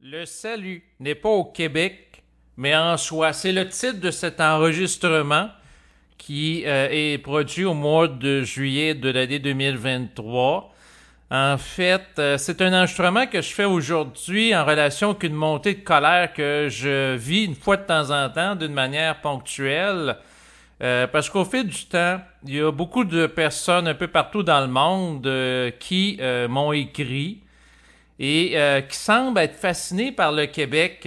Le salut n'est pas au Québec, mais en soi. C'est le titre de cet enregistrement qui est produit au mois de juillet de l'année 2023. En fait, c'est un enregistrement que je fais aujourd'hui en relation avec une montée de colère que je vis une fois de temps en temps d'une manière ponctuelle. Parce qu'au fil du temps, il y a beaucoup de personnes un peu partout dans le monde qui m'ont écrit et qui semblent être fascinés par le Québec.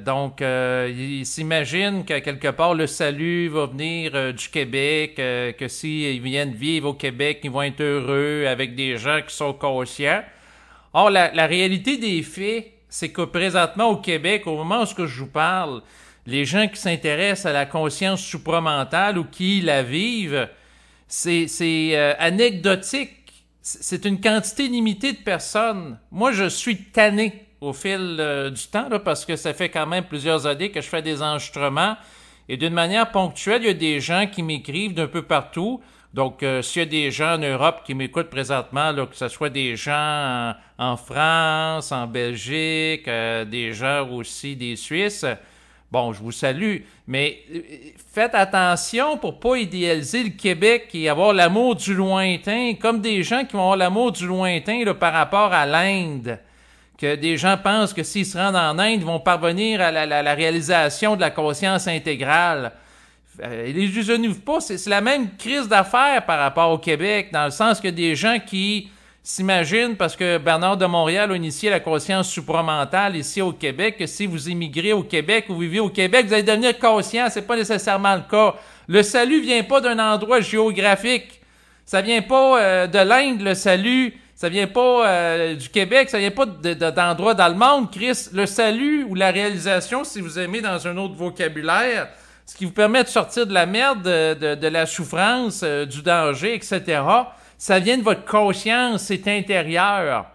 Donc, ils s'imaginent que quelque part le salut va venir du Québec, que s'ils viennent vivre au Québec, ils vont être heureux avec des gens qui sont conscients. Or, la réalité des faits, c'est que présentement au Québec, au moment où je vous parle, les gens qui s'intéressent à la conscience supramentale ou qui la vivent, c'est anecdotique. C'est une quantité limitée de personnes. Moi, je suis tanné au fil du temps, là, parce que ça fait quand même plusieurs années que je fais des enregistrements. Et d'une manière ponctuelle, il y a des gens qui m'écrivent d'un peu partout. Donc, s'il y a des gens en Europe qui m'écoutent présentement, là, que ce soit des gens en France, en Belgique, des gens aussi des Suisses, bon, je vous salue, mais faites attention pour pas idéaliser le Québec et avoir l'amour du lointain, comme des gens qui vont avoir l'amour du lointain là, par rapport à l'Inde, que des gens pensent que s'ils se rendent en Inde, ils vont parvenir à la réalisation de la conscience intégrale. Illusionnez-vous pas, c'est la même crise d'affaires par rapport au Québec, dans le sens que des gens qui s'imaginent, parce que Bernard de Montréal a initié la conscience supramentale ici au Québec, que si vous immigrez au Québec ou vous vivez au Québec, vous allez devenir conscient. C'est pas nécessairement le cas. Le salut vient pas d'un endroit géographique. Ça vient pas de l'Inde, le salut. Ça vient pas du Québec. Ça vient pas d'endroit dans le monde, Chris. Le salut ou la réalisation, si vous aimez dans un autre vocabulaire, ce qui vous permet de sortir de la merde, de la souffrance, du danger, etc., ça vient de votre conscience, c'est intérieur.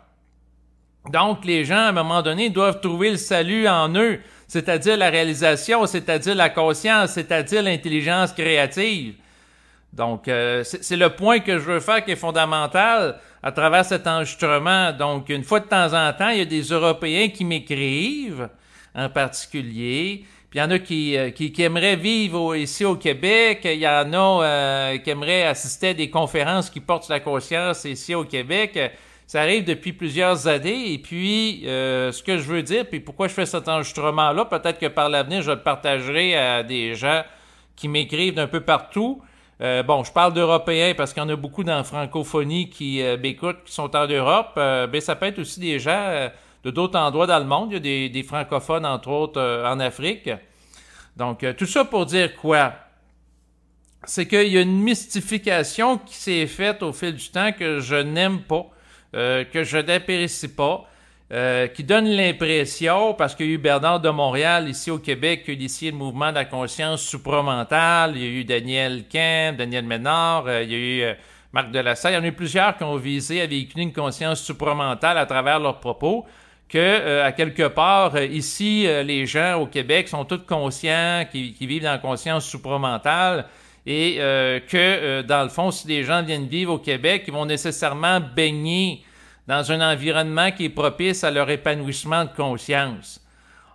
Donc, les gens, à un moment donné, doivent trouver le salut en eux, c'est-à-dire la réalisation, c'est-à-dire la conscience, c'est-à-dire l'intelligence créative. Donc, c'est le point que je veux faire qui est fondamental à travers cet enregistrement. Donc, une fois de temps en temps, il y a des Européens qui m'écrivent, en particulier. Puis il y en a qui aimeraient vivre ici au Québec. Il y en a qui aimeraient assister à des conférences qui portent sur la conscience ici au Québec. Ça arrive depuis plusieurs années. Et puis, ce que je veux dire, puis pourquoi je fais cet enregistrement-là, peut-être que par l'avenir, je le partagerai à des gens qui m'écrivent d'un peu partout. Bon, je parle d'Européens parce qu'il y en a beaucoup dans la francophonie qui m'écoutent, qui sont en Europe. Mais ça peut être aussi des gens de d'autres endroits dans le monde. Il y a des francophones, entre autres, en Afrique. Donc, tout ça pour dire quoi? C'est qu'il y a une mystification qui s'est faite au fil du temps que je n'aime pas, que je n'apprécie pas, qui donne l'impression, parce qu'il y a eu Bernard de Montréal ici au Québec, qui a initié le mouvement de la conscience supramentale, il y a eu Daniel Kemp, Daniel Ménard, il y a eu Marc Delassalle, il y en a eu plusieurs qui ont visé à véhiculer une conscience supramentale à travers leurs propos, que, à quelque part, ici, les gens au Québec sont tous conscients, qui vivent dans la conscience supramentale, et que, dans le fond, si les gens viennent vivre au Québec, ils vont nécessairement baigner dans un environnement qui est propice à leur épanouissement de conscience.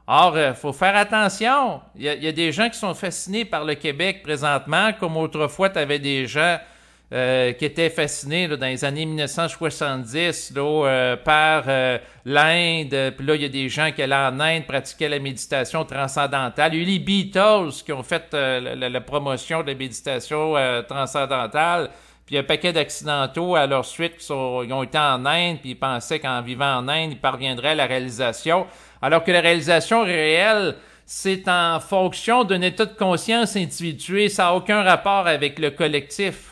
Or, faut faire attention. Il y a des gens qui sont fascinés par le Québec présentement, comme autrefois, tu avais des gens qui étaient fascinés là, dans les années 1970 là, par l'Inde. Puis là, il y a des gens qui allaient en Inde pratiquaient la méditation transcendantale. Il y a eu les Beatles qui ont fait la promotion de la méditation transcendantale. Puis il y a un paquet d'accidentaux à leur suite ils ont été en Inde, puis ils pensaient qu'en vivant en Inde, ils parviendraient à la réalisation. Alors que la réalisation réelle, c'est en fonction d'un état de conscience individué. Ça n'a aucun rapport avec le collectif.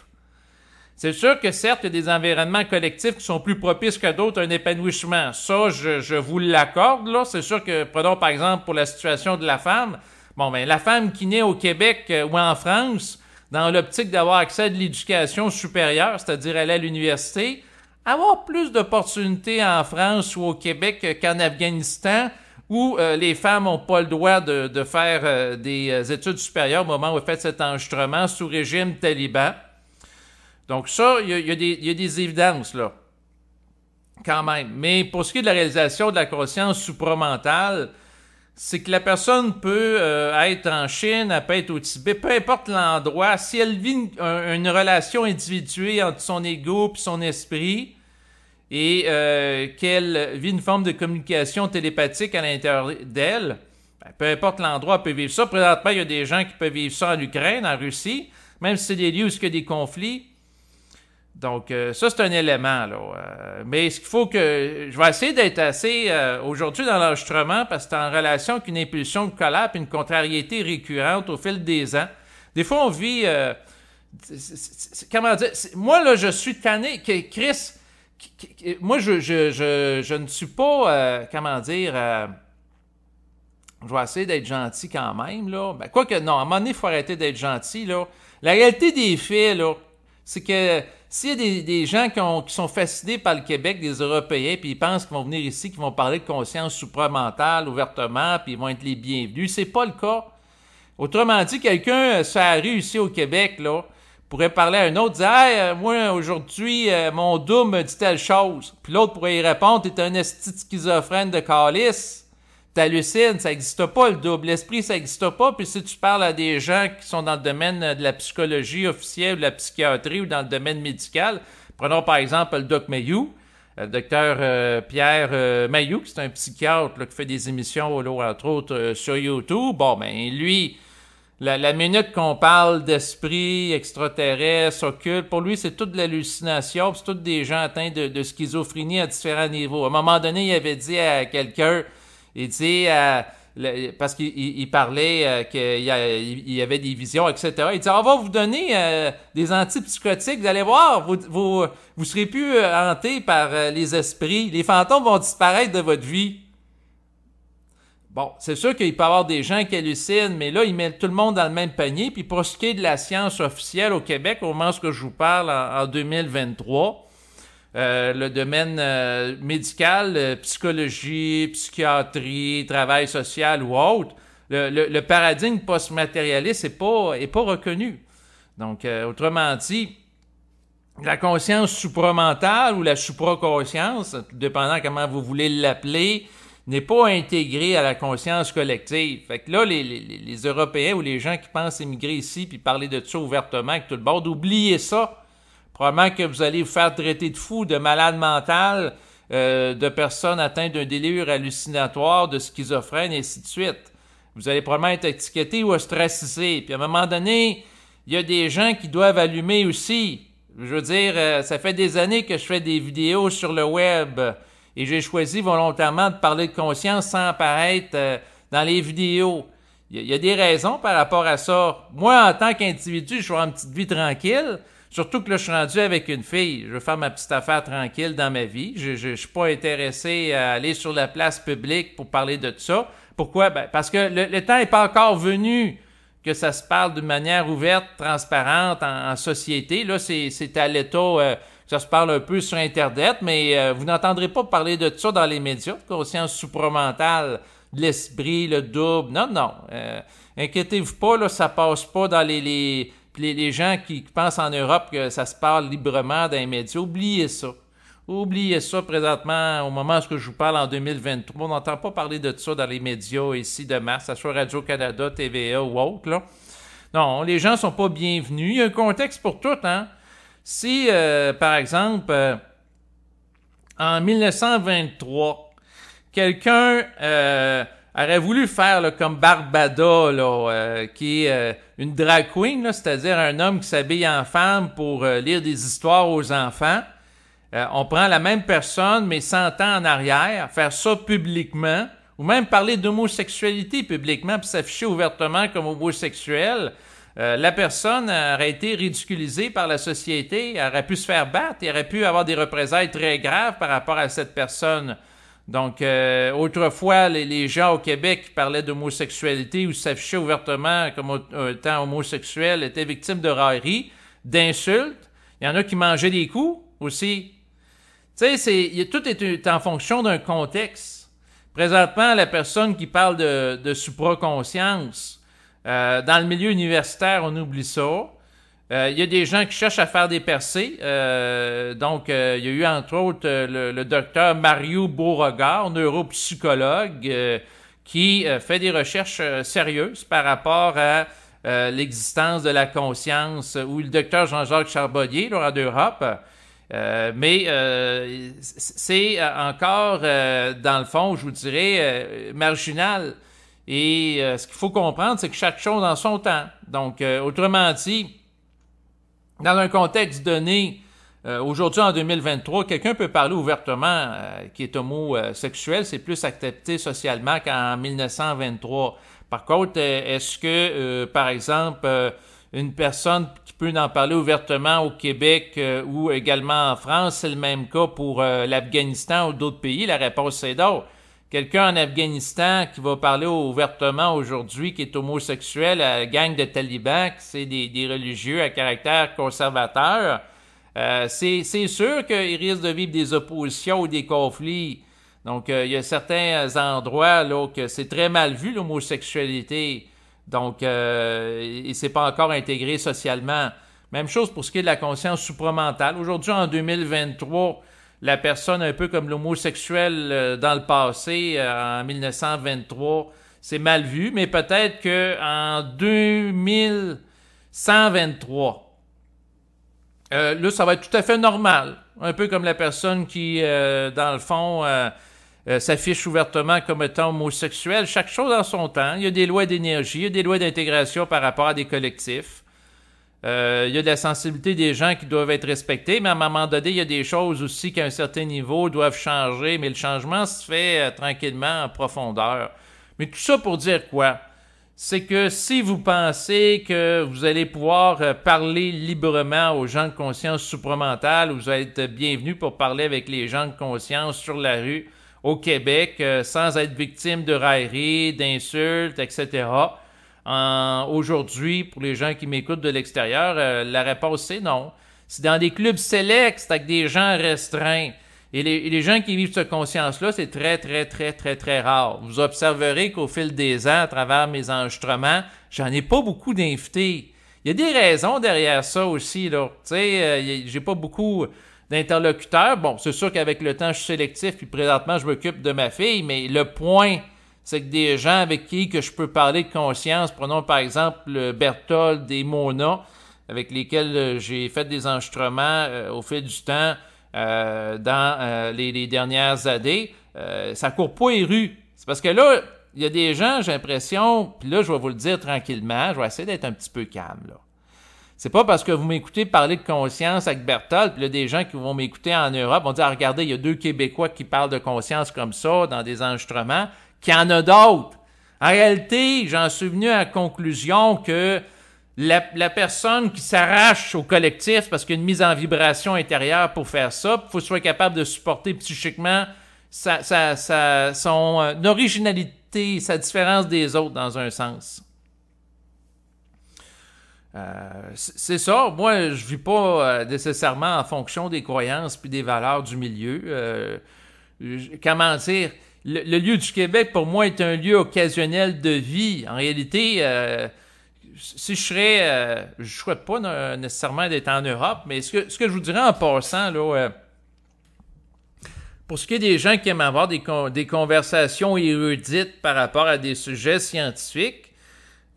C'est sûr que certes, il y a des environnements collectifs qui sont plus propices que d'autres à un épanouissement. Ça, je vous l'accorde, là. C'est sûr que, prenons par exemple pour la situation de la femme. Bon, ben, la femme qui naît au Québec ou en France, dans l'optique d'avoir accès à de l'éducation supérieure, c'est-à-dire aller à l'université, avoir plus d'opportunités en France ou au Québec qu'en Afghanistan, où les femmes n'ont pas le droit de faire des études supérieures au moment où elles font cet enregistrement sous régime taliban. Donc ça, il y a des évidences, là. quand même. Mais pour ce qui est de la réalisation de la conscience supramentale, c'est que la personne peut être en Chine, elle peut être au Tibet, peu importe l'endroit. Si elle vit une relation individuée entre son ego et son esprit, et qu'elle vit une forme de communication télépathique à l'intérieur d'elle, ben, peu importe l'endroit, elle peut vivre ça. Présentement, il y a des gens qui peuvent vivre ça en Ukraine, en Russie, même si c'est des lieux où il y a des conflits. Donc, ça, c'est un élément, là. Mais ce qu'il faut que... Je vais essayer d'être assez... aujourd'hui, dans l'enregistrement, parce que c'est en relation avec une impulsion de colère et une contrariété récurrente au fil des ans. Des fois, on vit... comment dire? Moi, là, je suis tanné que Chris... Moi, je ne suis pas... comment dire... je vais essayer d'être gentil quand même, là. Ben, quoique, non, à un moment donné, il faut arrêter d'être gentil, là. La réalité des faits, là, c'est que s'il y a des gens qui sont fascinés par le Québec, des Européens, puis ils pensent qu'ils vont venir ici, qu'ils vont parler de conscience supramentale ouvertement, puis ils vont être les bienvenus, c'est pas le cas. Autrement dit, quelqu'un sur la rue ici au Québec, là, pourrait parler à un autre, dire « Hey, moi, aujourd'hui, mon double me dit telle chose. » Puis l'autre pourrait y répondre « T'es un esti de schizophrène de calice. T'hallucines, ça n'existe pas, le double esprit, ça n'existe pas. » Puis si tu parles à des gens qui sont dans le domaine de la psychologie officielle, de la psychiatrie ou dans le domaine médical, prenons par exemple le Doc Mayou, le docteur Pierre Mayou, qui est un psychiatre là, qui fait des émissions, là, entre autres, sur YouTube. Bon, ben lui... La minute qu'on parle d'esprit extraterrestre, occulte, pour lui, c'est toute de l'hallucination, c'est tous des gens atteints de schizophrénie à différents niveaux. À un moment donné, il avait dit à quelqu'un, il dit, parce qu'il parlait qu'il y avait des visions, etc. Il dit, on va vous donner des antipsychotiques, vous allez voir, vous serez plus hantés par les esprits, les fantômes vont disparaître de votre vie. Bon, c'est sûr qu'il peut y avoir des gens qui hallucinent, mais là, ils mettent tout le monde dans le même panier. Puis pour ce qui est de la science officielle au Québec, au moment où je vous parle en 2023, le domaine médical, psychologie, psychiatrie, travail social ou autre, le paradigme post-matérialiste est pas reconnu. Donc, autrement dit, la conscience supramentale ou la supraconscience, dépendant comment vous voulez l'appeler, n'est pas intégré à la conscience collective. Fait que là, les Européens ou les gens qui pensent émigrer ici puis parler de ça ouvertement avec tout le monde, oubliez ça. Probablement que vous allez vous faire traiter de fou, de malade mental, de personnes atteintes d'un délire hallucinatoire, de schizophrène, et ainsi de suite. Vous allez probablement être étiqueté ou ostracisé. Puis à un moment donné, il y a des gens qui doivent allumer aussi. Je veux dire, ça fait des années que je fais des vidéos sur le web. Et j'ai choisi volontairement de parler de conscience sans apparaître dans les vidéos. Il y a des raisons par rapport à ça. Moi, en tant qu'individu, je veux avoir une petite vie tranquille. Surtout que là, je suis rendu avec une fille. Je veux faire ma petite affaire tranquille dans ma vie. Je suis pas intéressé à aller sur la place publique pour parler de ça. Pourquoi? Ben, parce que le temps n'est pas encore venu que ça se parle d'une manière ouverte, transparente, en société. Là, c'est à l'état... ça se parle un peu sur Internet, mais vous n'entendrez pas parler de ça dans les médias, de conscience supramentale, de l'esprit, le double. Non, non. Inquiétez-vous pas, là, ça passe pas dans les gens qui pensent en Europe que ça se parle librement dans les médias. Oubliez ça. Oubliez ça présentement, au moment où je vous parle en 2023. On n'entend pas parler de ça dans les médias ici de masse, que ce soit Radio-Canada, TVA ou autre, là. Non, les gens sont pas bienvenus. Il y a un contexte pour tout, hein. Si, par exemple, en 1923, quelqu'un aurait voulu faire là, comme Barbada, là, qui est une drag queen, là, c'est-à-dire un homme qui s'habille en femme pour lire des histoires aux enfants, on prend la même personne, mais 100 ans en arrière, faire ça publiquement, ou même parler d'homosexualité publiquement, puis s'afficher ouvertement comme homosexuel, la personne aurait été ridiculisée par la société, elle aurait pu se faire battre, il aurait pu avoir des représailles très graves par rapport à cette personne. Donc, autrefois, les gens au Québec qui parlaient d'homosexualité ou s'affichaient ouvertement comme étant homosexuels étaient victimes de railleries, d'insultes. Il y en a qui mangeaient des coups aussi. Tu sais, tout est en fonction d'un contexte. Présentement, la personne qui parle de supraconscience, dans le milieu universitaire, on oublie ça. Il y a des gens qui cherchent à faire des percées. Donc, il y a eu entre autres le docteur Mario Beauregard, neuropsychologue, qui fait des recherches sérieuses par rapport à l'existence de la conscience, ou le docteur Jean-Jacques Charbonnier, là, en Europe. Mais c'est encore, dans le fond, je vous dirais, marginal. Et ce qu'il faut comprendre, c'est que chaque chose en son temps. Donc, autrement dit, dans un contexte donné, aujourd'hui en 2023, quelqu'un peut parler ouvertement qui est homosexuel, c'est plus accepté socialement qu'en 1923. Par contre, est-ce que, par exemple, une personne qui peut en parler ouvertement au Québec ou également en France, c'est le même cas pour l'Afghanistan ou d'autres pays? La réponse, c'est non. Quelqu'un en Afghanistan qui va parler ouvertement aujourd'hui, qui est homosexuel, à la gang de talibans, qui c'est des religieux à caractère conservateur, c'est sûr qu'il risque de vivre des oppositions ou des conflits. Donc, il y a certains endroits là que c'est très mal vu, l'homosexualité. Donc, et c'est pas encore intégré socialement. Même chose pour ce qui est de la conscience supramentale. Aujourd'hui, en 2023, la personne un peu comme l'homosexuel dans le passé, en 1923, c'est mal vu, mais peut-être qu'en 2123, là, ça va être tout à fait normal. Un peu comme la personne qui, dans le fond, s'affiche ouvertement comme étant homosexuel. Chaque chose en son temps. Il y a des lois d'énergie, il y a des lois d'intégration par rapport à des collectifs. Il y a de la sensibilité des gens qui doivent être respectés, mais à un moment donné, il y a des choses aussi qu'à un certain niveau doivent changer, mais le changement se fait tranquillement en profondeur. Mais tout ça pour dire quoi? C'est que si vous pensez que vous allez pouvoir parler librement aux gens de conscience supramentale, vous êtes bienvenus pour parler avec les gens de conscience sur la rue au Québec sans être victime de railleries, d'insultes, etc., aujourd'hui, pour les gens qui m'écoutent de l'extérieur, la réponse c'est non. C'est dans des clubs sélects, c'est avec des gens restreints. Et les gens qui vivent cette conscience-là, c'est très, très, très, très, très rare. Vous observerez qu'au fil des ans, à travers mes enregistrements, j'en ai pas beaucoup d'invités. Il y a des raisons derrière ça aussi, là. Tu sais, j'ai pas beaucoup d'interlocuteurs. Bon, c'est sûr qu'avec le temps, je suis sélectif, puis présentement, je m'occupe de ma fille, mais le point, c'est que des gens avec qui que je peux parler de conscience, prenons par exemple Berthold et Mona, avec lesquels j'ai fait des enregistrements au fil du temps dans les dernières années, ça court pas les rues. C'est parce que là, il y a des gens, j'ai l'impression, puis là, je vais vous le dire tranquillement, je vais essayer d'être un petit peu calme, là. C'est pas parce que vous m'écoutez parler de conscience avec Berthold, puis là, des gens qui vont m'écouter en Europe vont dire, ah, regardez, il y a 2 Québécois qui parlent de conscience comme ça dans des enregistrements, qu'il y en a d'autres. En réalité, j'en suis venu à la conclusion que la personne qui s'arrache au collectif parce qu'il y a une mise en vibration intérieure pour faire ça, il faut soit capable de supporter psychiquement son originalité, sa différence des autres dans un sens. C'est ça. Moi, je vis pas nécessairement en fonction des croyances puis des valeurs du milieu. Comment dire? Le lieu du Québec, pour moi, est un lieu occasionnel de vie. En réalité, si je serais... je ne souhaite pas nécessairement d'être en Europe, mais ce que je vous dirais en passant, là, pour ce qui est des gens qui aiment avoir des conversations érudites par rapport à des sujets scientifiques,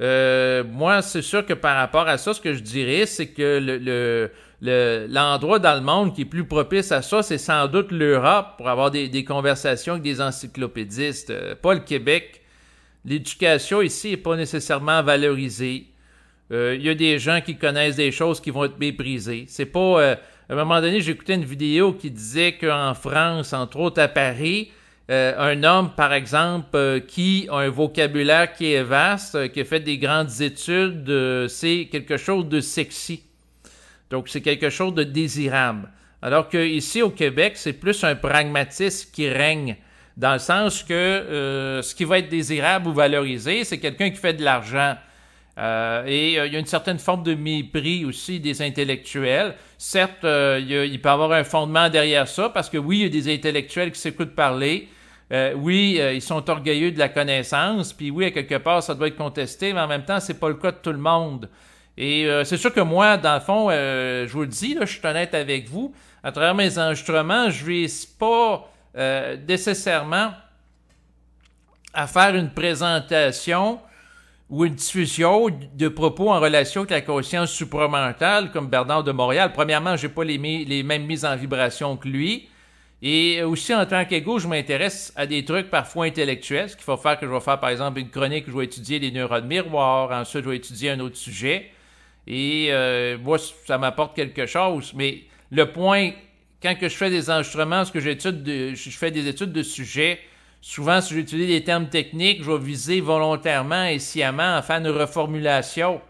moi, c'est sûr que par rapport à ça, ce que je dirais, c'est que l'endroit dans le monde qui est plus propice à ça, c'est sans doute l'Europe pour avoir des conversations avec des encyclopédistes, pas le Québec. L'éducation ici n'est pas nécessairement valorisée. Il y a des gens qui connaissent des choses qui vont être méprisées. C'est pas... à un moment donné, j'écoutais une vidéo qui disait qu'en France, entre autres à Paris, un homme, par exemple, qui a un vocabulaire qui est vaste, qui a fait des grandes études, c'est quelque chose de sexy. Donc, c'est quelque chose de désirable. Alors qu'ici, au Québec, c'est plus un pragmatisme qui règne, dans le sens que ce qui va être désirable ou valorisé, c'est quelqu'un qui fait de l'argent. Et il y a une certaine forme de mépris aussi des intellectuels. Certes, il peut y avoir un fondement derrière ça, parce que oui, il y a des intellectuels qui s'écoutent parler. Oui, ils sont orgueilleux de la connaissance, puis oui, à quelque part, ça doit être contesté, mais en même temps, c'est pas le cas de tout le monde. Et c'est sûr que moi, dans le fond, je vous le dis, là, je suis honnête avec vous, à travers mes enregistrements, je ne vise pas nécessairement à faire une présentation ou une diffusion de propos en relation avec la conscience supramentale, comme Bernard de Montréal. Premièrement, je n'ai pas les mêmes mises en vibration que lui. Et aussi, en tant qu'égo, je m'intéresse à des trucs parfois intellectuels, ce qu'il faut faire que je vais faire, par exemple, une chronique où je vais étudier les neurones miroirs, ensuite je vais étudier un autre sujet. Et moi, ça m'apporte quelque chose. Mais le point, quand que je fais des enregistrements, je fais des études de sujets. Souvent, si j'utilise des termes techniques, je vais viser volontairement et sciemment à faire une reformulation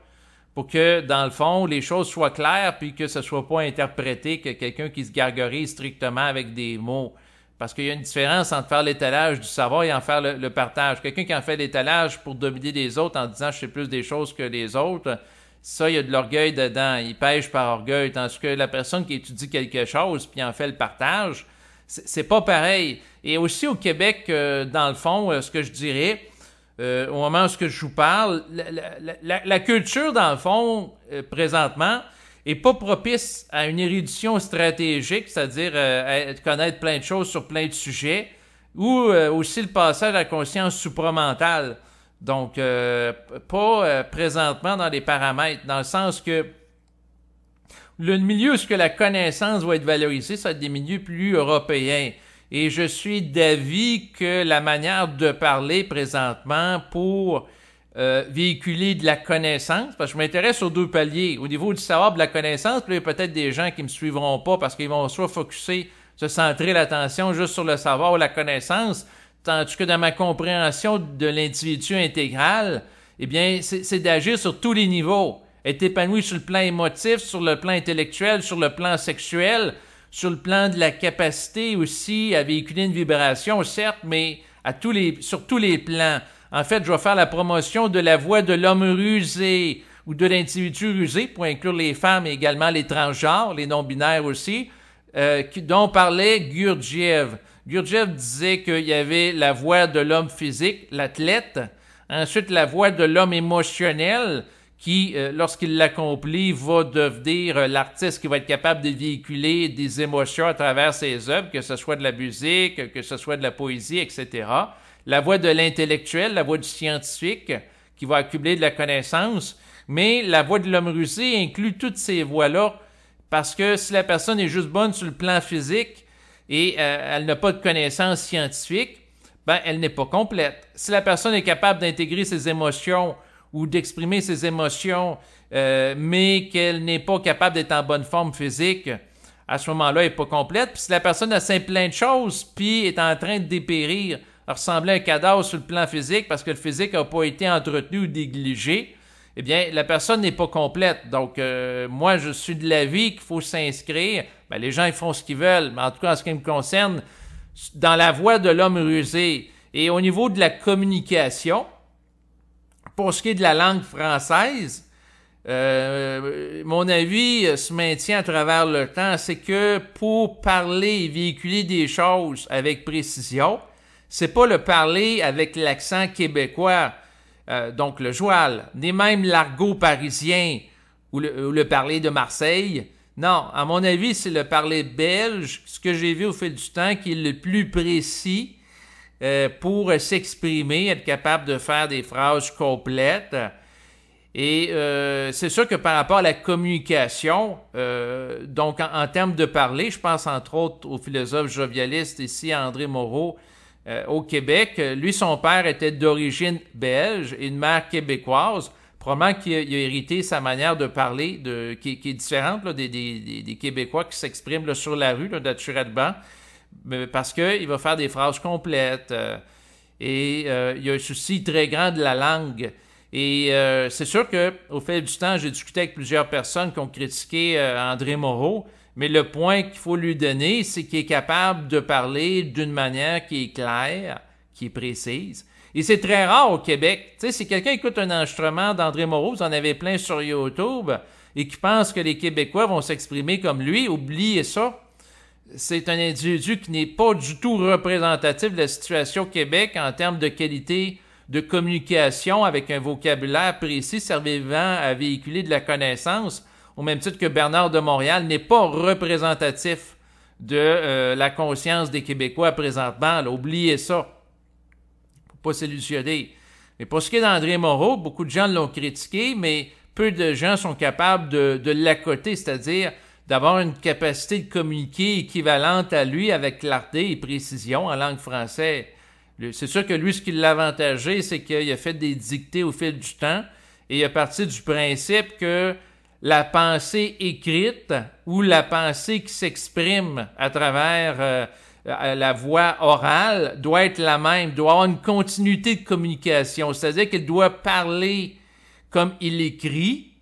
pour que, dans le fond, les choses soient claires puis que ce ne soit pas interprété que quelqu'un qui se gargarise strictement avec des mots. Parce qu'il y a une différence entre faire l'étalage du savoir et en faire le partage. Quelqu'un qui en fait l'étalage pour dominer les autres en disant « je sais plus des choses que les autres », ça, il y a de l'orgueil dedans. Il pêche par orgueil. Tandis que la personne qui étudie quelque chose puis en fait le partage, c'est pas pareil. Et aussi au Québec, dans le fond, ce que je dirais, au moment où je vous parle, la culture, dans le fond, présentement, est pas propice à une érudition stratégique, c'est-à-dire à connaître plein de choses sur plein de sujets, ou aussi le passage à la conscience supramentale. Donc, pas présentement dans les paramètres, dans le sens que le milieu où la connaissance va être valorisée, ça va être des milieux plus européens. Et je suis d'avis que la manière de parler présentement pour véhiculer de la connaissance, parce que je m'intéresse aux deux paliers. Au niveau du savoir de la connaissance, puis il y a peut-être des gens qui ne me suivront pas parce qu'ils vont soit focusser, se centrer l'attention juste sur le savoir ou la connaissance, tandis que dans ma compréhension de l'individu intégral, eh bien, c'est d'agir sur tous les niveaux. Être épanoui sur le plan émotif, sur le plan intellectuel, sur le plan sexuel, sur le plan de la capacité aussi à véhiculer une vibration, certes, mais sur tous les plans. En fait, je vais faire la promotion de la voix de l'homme rusé ou de l'individu rusé, pour inclure les femmes et également les transgenres, les non-binaires aussi, dont parlait Gurdjieff. Gurdjieff disait qu'il y avait la voix de l'homme physique, l'athlète, ensuite la voix de l'homme émotionnel, qui, lorsqu'il l'accomplit, va devenir l'artiste qui va être capable de véhiculer des émotions à travers ses œuvres, que ce soit de la musique, que ce soit de la poésie, etc. La voix de l'intellectuel, la voix du scientifique, qui va accumuler de la connaissance, mais la voix de l'homme rusé inclut toutes ces voix-là, parce que si la personne est juste bonne sur le plan physique et elle n'a pas de connaissances scientifiques, ben elle n'est pas complète. Si la personne est capable d'intégrer ses émotions ou d'exprimer ses émotions, mais qu'elle n'est pas capable d'être en bonne forme physique, à ce moment-là, elle n'est pas complète. Puis si la personne a fait plein de choses, puis est en train de dépérir, ressembler à un cadavre sur le plan physique, parce que le physique n'a pas été entretenu ou négligé, eh bien, la personne n'est pas complète. Donc, moi, je suis de l'avis qu'il faut s'inscrire. Ben, les gens, ils font ce qu'ils veulent, mais en tout cas, en ce qui me concerne, dans la voie de l'homme rusé. Et au niveau de la communication, pour ce qui est de la langue française, mon avis se maintient à travers le temps, c'est que pour parler et véhiculer des choses avec précision, c'est pas le parler avec l'accent québécois, donc le joual, ni même l'argot parisien ou le parler de Marseille. Non, à mon avis, c'est le parler belge, ce que j'ai vu au fil du temps, qui est le plus précis, pour s'exprimer, être capable de faire des phrases complètes. Et c'est sûr que par rapport à la communication, donc en termes de parler, je pense entre autres au philosophe jovialiste ici, André Moreau, au Québec. Lui, son père était d'origine belge et une mère québécoise. Probablement qu'il a hérité sa manière de parler qui est différente là, des Québécois qui s'expriment là, sur la rue, là, naturellement. Parce qu'il va faire des phrases complètes et il y a un souci très grand de la langue. Et c'est sûr qu'au fil du temps, j'ai discuté avec plusieurs personnes qui ont critiqué André Moreau, mais le point qu'il faut lui donner, c'est qu'il est capable de parler d'une manière qui est claire, qui est précise. Et c'est très rare au Québec. Tu sais, si quelqu'un écoute un enregistrement d'André Moreau, vous en avez plein sur YouTube, et qui pense que les Québécois vont s'exprimer comme lui, oubliez ça. C'est un individu qui n'est pas du tout représentatif de la situation au Québec en termes de qualité de communication avec un vocabulaire précis servant à véhiculer de la connaissance, au même titre que Bernard de Montréal n'est pas représentatif de la conscience des Québécois présentement. Là, oubliez ça. Faut pas s'illusionner. Mais pour ce qui est d'André Moreau, beaucoup de gens l'ont critiqué, mais peu de gens sont capables de l'accoter, c'est-à-dire d'avoir une capacité de communiquer équivalente à lui avec clarté et précision en langue française. C'est sûr que lui, ce qui l'a avantagé, c'est qu'il a fait des dictées au fil du temps et il a parti du principe que la pensée écrite ou la pensée qui s'exprime à travers la voix orale doit être la même, doit avoir une continuité de communication, c'est-à-dire qu'il doit parler comme il écrit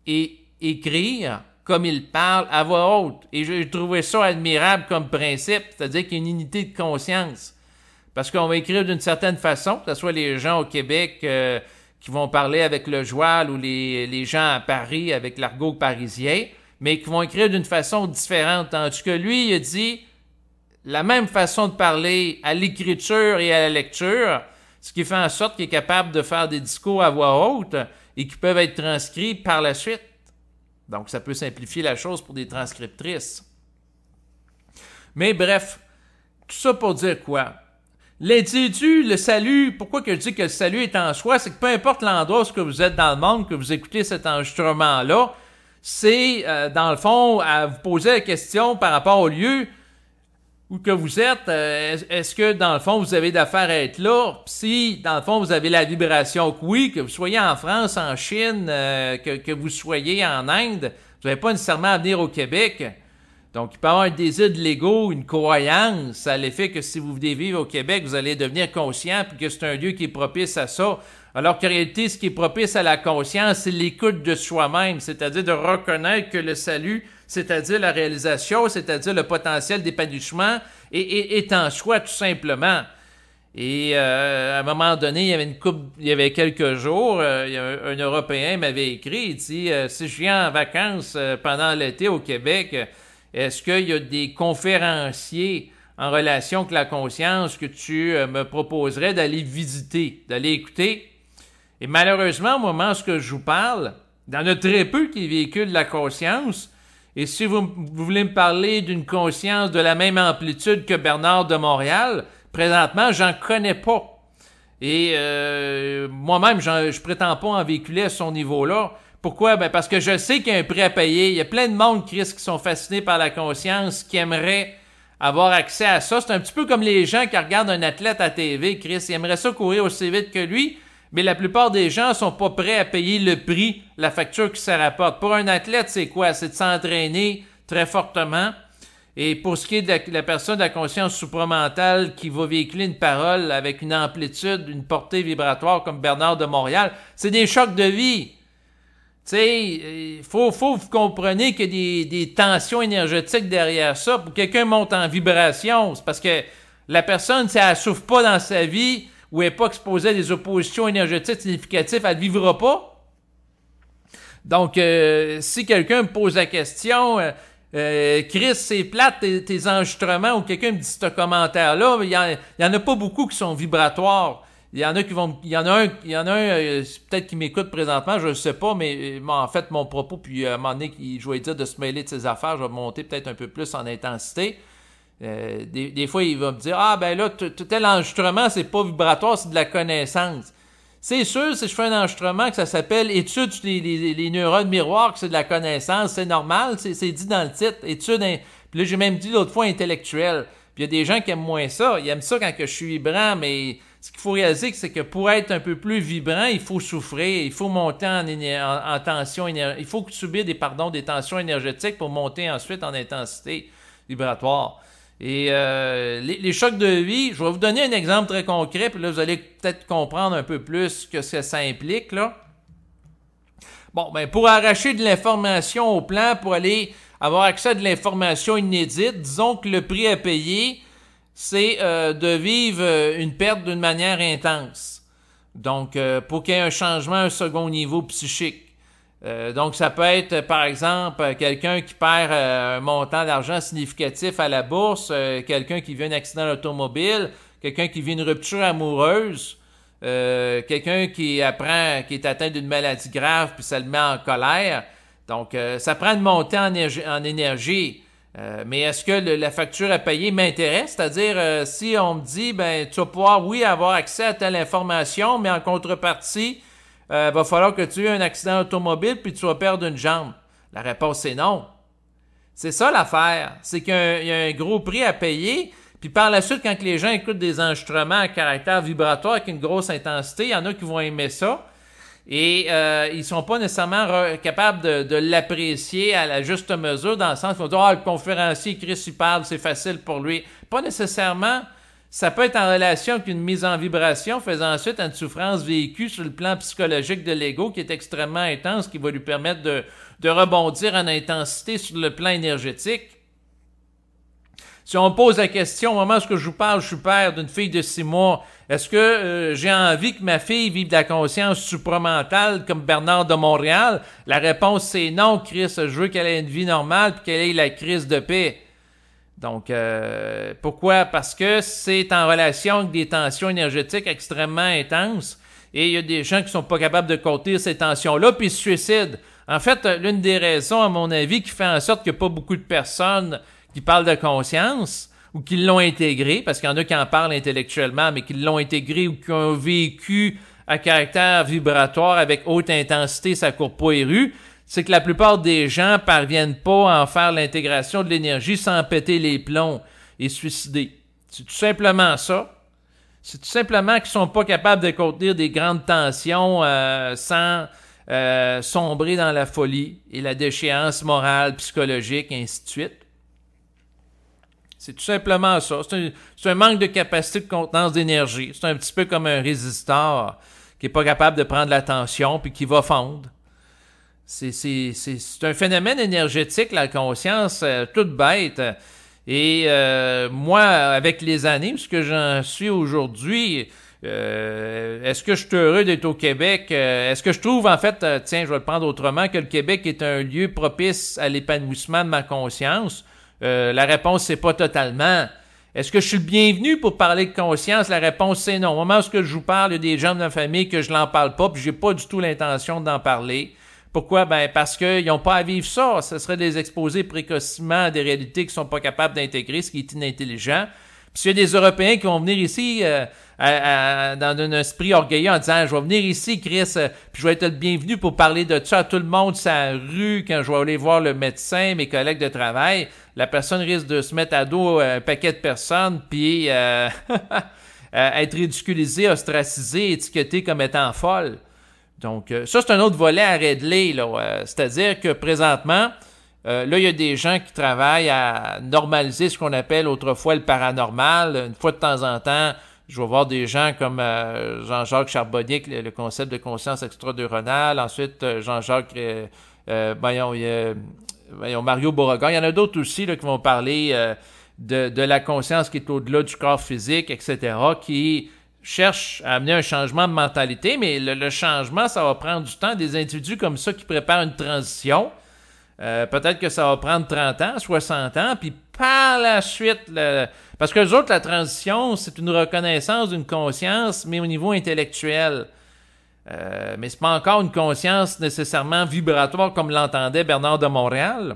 et écrire comme il parle à voix haute. Et j'ai trouvé ça admirable comme principe, c'est-à-dire qu'il y a une unité de conscience. Parce qu'on va écrire d'une certaine façon, que ce soit les gens au Québec qui vont parler avec le joual ou les gens à Paris avec l'argot parisien, mais qui vont écrire d'une façon différente. Tandis que lui, il a dit la même façon de parler à l'écriture et à la lecture, ce qui fait en sorte qu'il est capable de faire des discours à voix haute et qui peuvent être transcrits par la suite. Donc, ça peut simplifier la chose pour des transcriptrices. Mais bref, tout ça pour dire quoi? L'individu, le salut, pourquoi que je dis que le salut est en soi, c'est que peu importe l'endroit où vous êtes dans le monde, que vous écoutez cet enregistrement-là, c'est, dans le fond, à vous poser la question par rapport au lieu où que vous êtes, est-ce que, dans le fond, vous avez d'affaires à être là? Si, dans le fond, vous avez la vibration que oui, que vous soyez en France, en Chine, que vous soyez en Inde, vous n'avez pas nécessairement à venir au Québec. Donc, il peut y avoir un désir de l'ego, une croyance à l'effet que si vous venez vivre au Québec, vous allez devenir conscient puis que c'est un lieu qui est propice à ça. Alors qu'en réalité, ce qui est propice à la conscience, c'est l'écoute de soi-même, c'est-à-dire de reconnaître que le salut, c'est-à-dire la réalisation, c'est-à-dire le potentiel d'épanouissement, est en soi tout simplement. Et à un moment donné, il y avait quelques jours, un Européen m'avait écrit, il dit si je viens en vacances pendant l'été au Québec, est-ce qu'il y a des conférenciers en relation avec la conscience que tu me proposerais d'aller visiter, d'aller écouter? Et malheureusement, au moment où je vous parle, il y en a très peu qui véhiculent la conscience. Et si vous voulez me parler d'une conscience de la même amplitude que Bernard de Montréal, présentement, j'en connais pas. Et moi-même, je prétends pas en véhiculer à son niveau-là. Pourquoi? Ben parce que je sais qu'il y a un prix à payer. Il y a plein de monde, Chris, qui sont fascinés par la conscience, qui aimeraient avoir accès à ça. C'est un petit peu comme les gens qui regardent un athlète à TV, Chris. Ils aimeraient ça courir aussi vite que lui, mais la plupart des gens sont pas prêts à payer le prix, la facture que ça rapporte. Pour un athlète, c'est quoi? C'est de s'entraîner très fortement. Et pour ce qui est de la personne de la conscience supramentale qui va véhiculer une parole avec une amplitude, une portée vibratoire comme Bernard de Montréal, c'est des chocs de vie. Tu sais, il faut vous compreniez qu'il y a des tensions énergétiques derrière ça. Pour que quelqu'un monte en vibration, c'est parce que la personne, si elle ne souffre pas dans sa vie ou elle n'est pas exposée à des oppositions énergétiques significatives, elle ne vivra pas. Donc, si quelqu'un me pose la question, Chris, c'est plate tes enregistrements, ou quelqu'un me dit ce commentaire-là, il y en a pas beaucoup qui sont vibratoires. Il y en a un peut-être qui m'écoute présentement, je ne sais pas, mais en fait, mon propos, puis à un moment donné, je vais dire de se mêler de ses affaires, je vais monter peut-être un peu plus en intensité. Des fois, il va me dire, ah ben là, tel enregistrement, c'est pas vibratoire, c'est de la connaissance. C'est sûr, si je fais un enregistrement que ça s'appelle étude sur les neurones miroirs, que c'est de la connaissance, c'est normal, c'est dit dans le titre, étude, puis là, j'ai même dit l'autre fois intellectuel. Puis il y a des gens qui aiment moins ça, ils aiment ça quand que je suis vibrant, mais ce qu'il faut réaliser, c'est que pour être un peu plus vibrant, il faut souffrir, il faut monter en tension énergétique, il faut subir des tensions énergétiques pour monter ensuite en intensité vibratoire. Et les chocs de vie, je vais vous donner un exemple très concret, puis là, vous allez peut-être comprendre un peu plus ce que ça implique, là. Bon, ben pour arracher de l'information au plan, pour aller avoir accès à de l'information inédite, disons que le prix à payer, c'est de vivre une perte d'une manière intense. Donc, pour qu'il y ait un changement à un second niveau psychique. Donc, ça peut être, par exemple, quelqu'un qui perd un montant d'argent significatif à la bourse, quelqu'un qui vit un accident automobile, quelqu'un qui vit une rupture amoureuse, quelqu'un qui apprend, qui est atteint d'une maladie grave, puis ça le met en colère. Donc, ça prend une montée en énergie. Mais est-ce que la facture à payer m'intéresse? C'est-à-dire, si on me dit, ben, tu vas pouvoir, oui, avoir accès à telle information, mais en contrepartie, va falloir que tu aies un accident automobile puis tu vas perdre une jambe. La réponse est non. C'est ça l'affaire. C'est qu'il y a un gros prix à payer. Puis par la suite, quand les gens écoutent des enregistrements à caractère vibratoire avec une grosse intensité, il y en a qui vont aimer ça. Et ils sont pas nécessairement capables de l'apprécier à la juste mesure, dans le sens qu'ils vont dire « Ah, le conférencier, Chris, il parle, c'est facile pour lui. » Pas nécessairement. Ça peut être en relation avec une mise en vibration, faisant ensuite une souffrance vécue sur le plan psychologique de l'ego qui est extrêmement intense, qui va lui permettre de rebondir en intensité sur le plan énergétique. Si on me pose la question, au moment où je vous parle, je suis père d'une fille de 6 mois, est-ce que j'ai envie que ma fille vive de la conscience supramentale comme Bernard de Montréal? La réponse c'est non, Chris, je veux qu'elle ait une vie normale et qu'elle ait la crise de paix. Donc, pourquoi? Parce que c'est en relation avec des tensions énergétiques extrêmement intenses et il y a des gens qui sont pas capables de contenir ces tensions-là puis ils se suicident. En fait, l'une des raisons, à mon avis, qui fait en sorte qu'il n'y a pas beaucoup de personnes qui parlent de conscience ou qui l'ont intégré, parce qu'il y en a qui en parlent intellectuellement, mais qui l'ont intégré ou qui ont vécu à caractère vibratoire avec haute intensité, ça court pas les rues, c'est que la plupart des gens parviennent pas à en faire l'intégration de l'énergie sans péter les plombs et se suicider. C'est tout simplement ça. C'est tout simplement qu'ils sont pas capables de contenir des grandes tensions sans sombrer dans la folie et la déchéance morale, psychologique, et ainsi de suite. C'est tout simplement ça. C'est un manque de capacité de contenance d'énergie. C'est un petit peu comme un résistor qui est pas capable de prendre la tension puis qui va fondre. C'est un phénomène énergétique, la conscience, toute bête. Et moi, avec les années, ce que j'en suis aujourd'hui, est-ce que je suis heureux d'être au Québec? Est-ce que je trouve, en fait, tiens, je vais le prendre autrement, que le Québec est un lieu propice à l'épanouissement de ma conscience? La réponse, c'est pas totalement. Est-ce que je suis le bienvenu pour parler de conscience? La réponse, c'est non. Au moment où je vous parle, il y a des gens de ma famille que je n'en parle pas, puis j'ai pas du tout l'intention d'en parler. Pourquoi? Ben, parce qu'ils n'ont pas à vivre ça. Ce serait de les exposer précocement à des réalités qu'ils sont pas capables d'intégrer, ce qui est inintelligent. Puis s'il y a des Européens qui vont venir ici dans un esprit orgueilleux en disant « Je vais venir ici, Chris, puis je vais être le bienvenu pour parler de ça à tout le monde sur la rue quand je vais aller voir le médecin, mes collègues de travail. » La personne risque de se mettre à dos un paquet de personnes puis être ridiculisée, ostracisée, étiquetée comme étant folle. Donc, ça, c'est un autre volet à régler, là. C'est-à-dire que présentement, là, il y a des gens qui travaillent à normaliser ce qu'on appelle autrefois le paranormal. Une fois de temps en temps, je vais voir des gens comme Jean-Jacques Charbonnier, le concept de conscience extradeuronale. Ensuite, Jean-Jacques, Mario Beauregard. Il y en a d'autres aussi là, qui vont parler de la conscience qui est au-delà du corps physique, etc., qui cherchent à amener un changement de mentalité, mais le changement, ça va prendre du temps. Des individus comme ça qui préparent une transition, peut-être que ça va prendre 30 ans, 60 ans, puis par la suite, parce que les autres, la transition, c'est une reconnaissance d'une conscience, mais au niveau intellectuel. Mais c'est pas encore une conscience nécessairement vibratoire comme l'entendait Bernard de Montréal.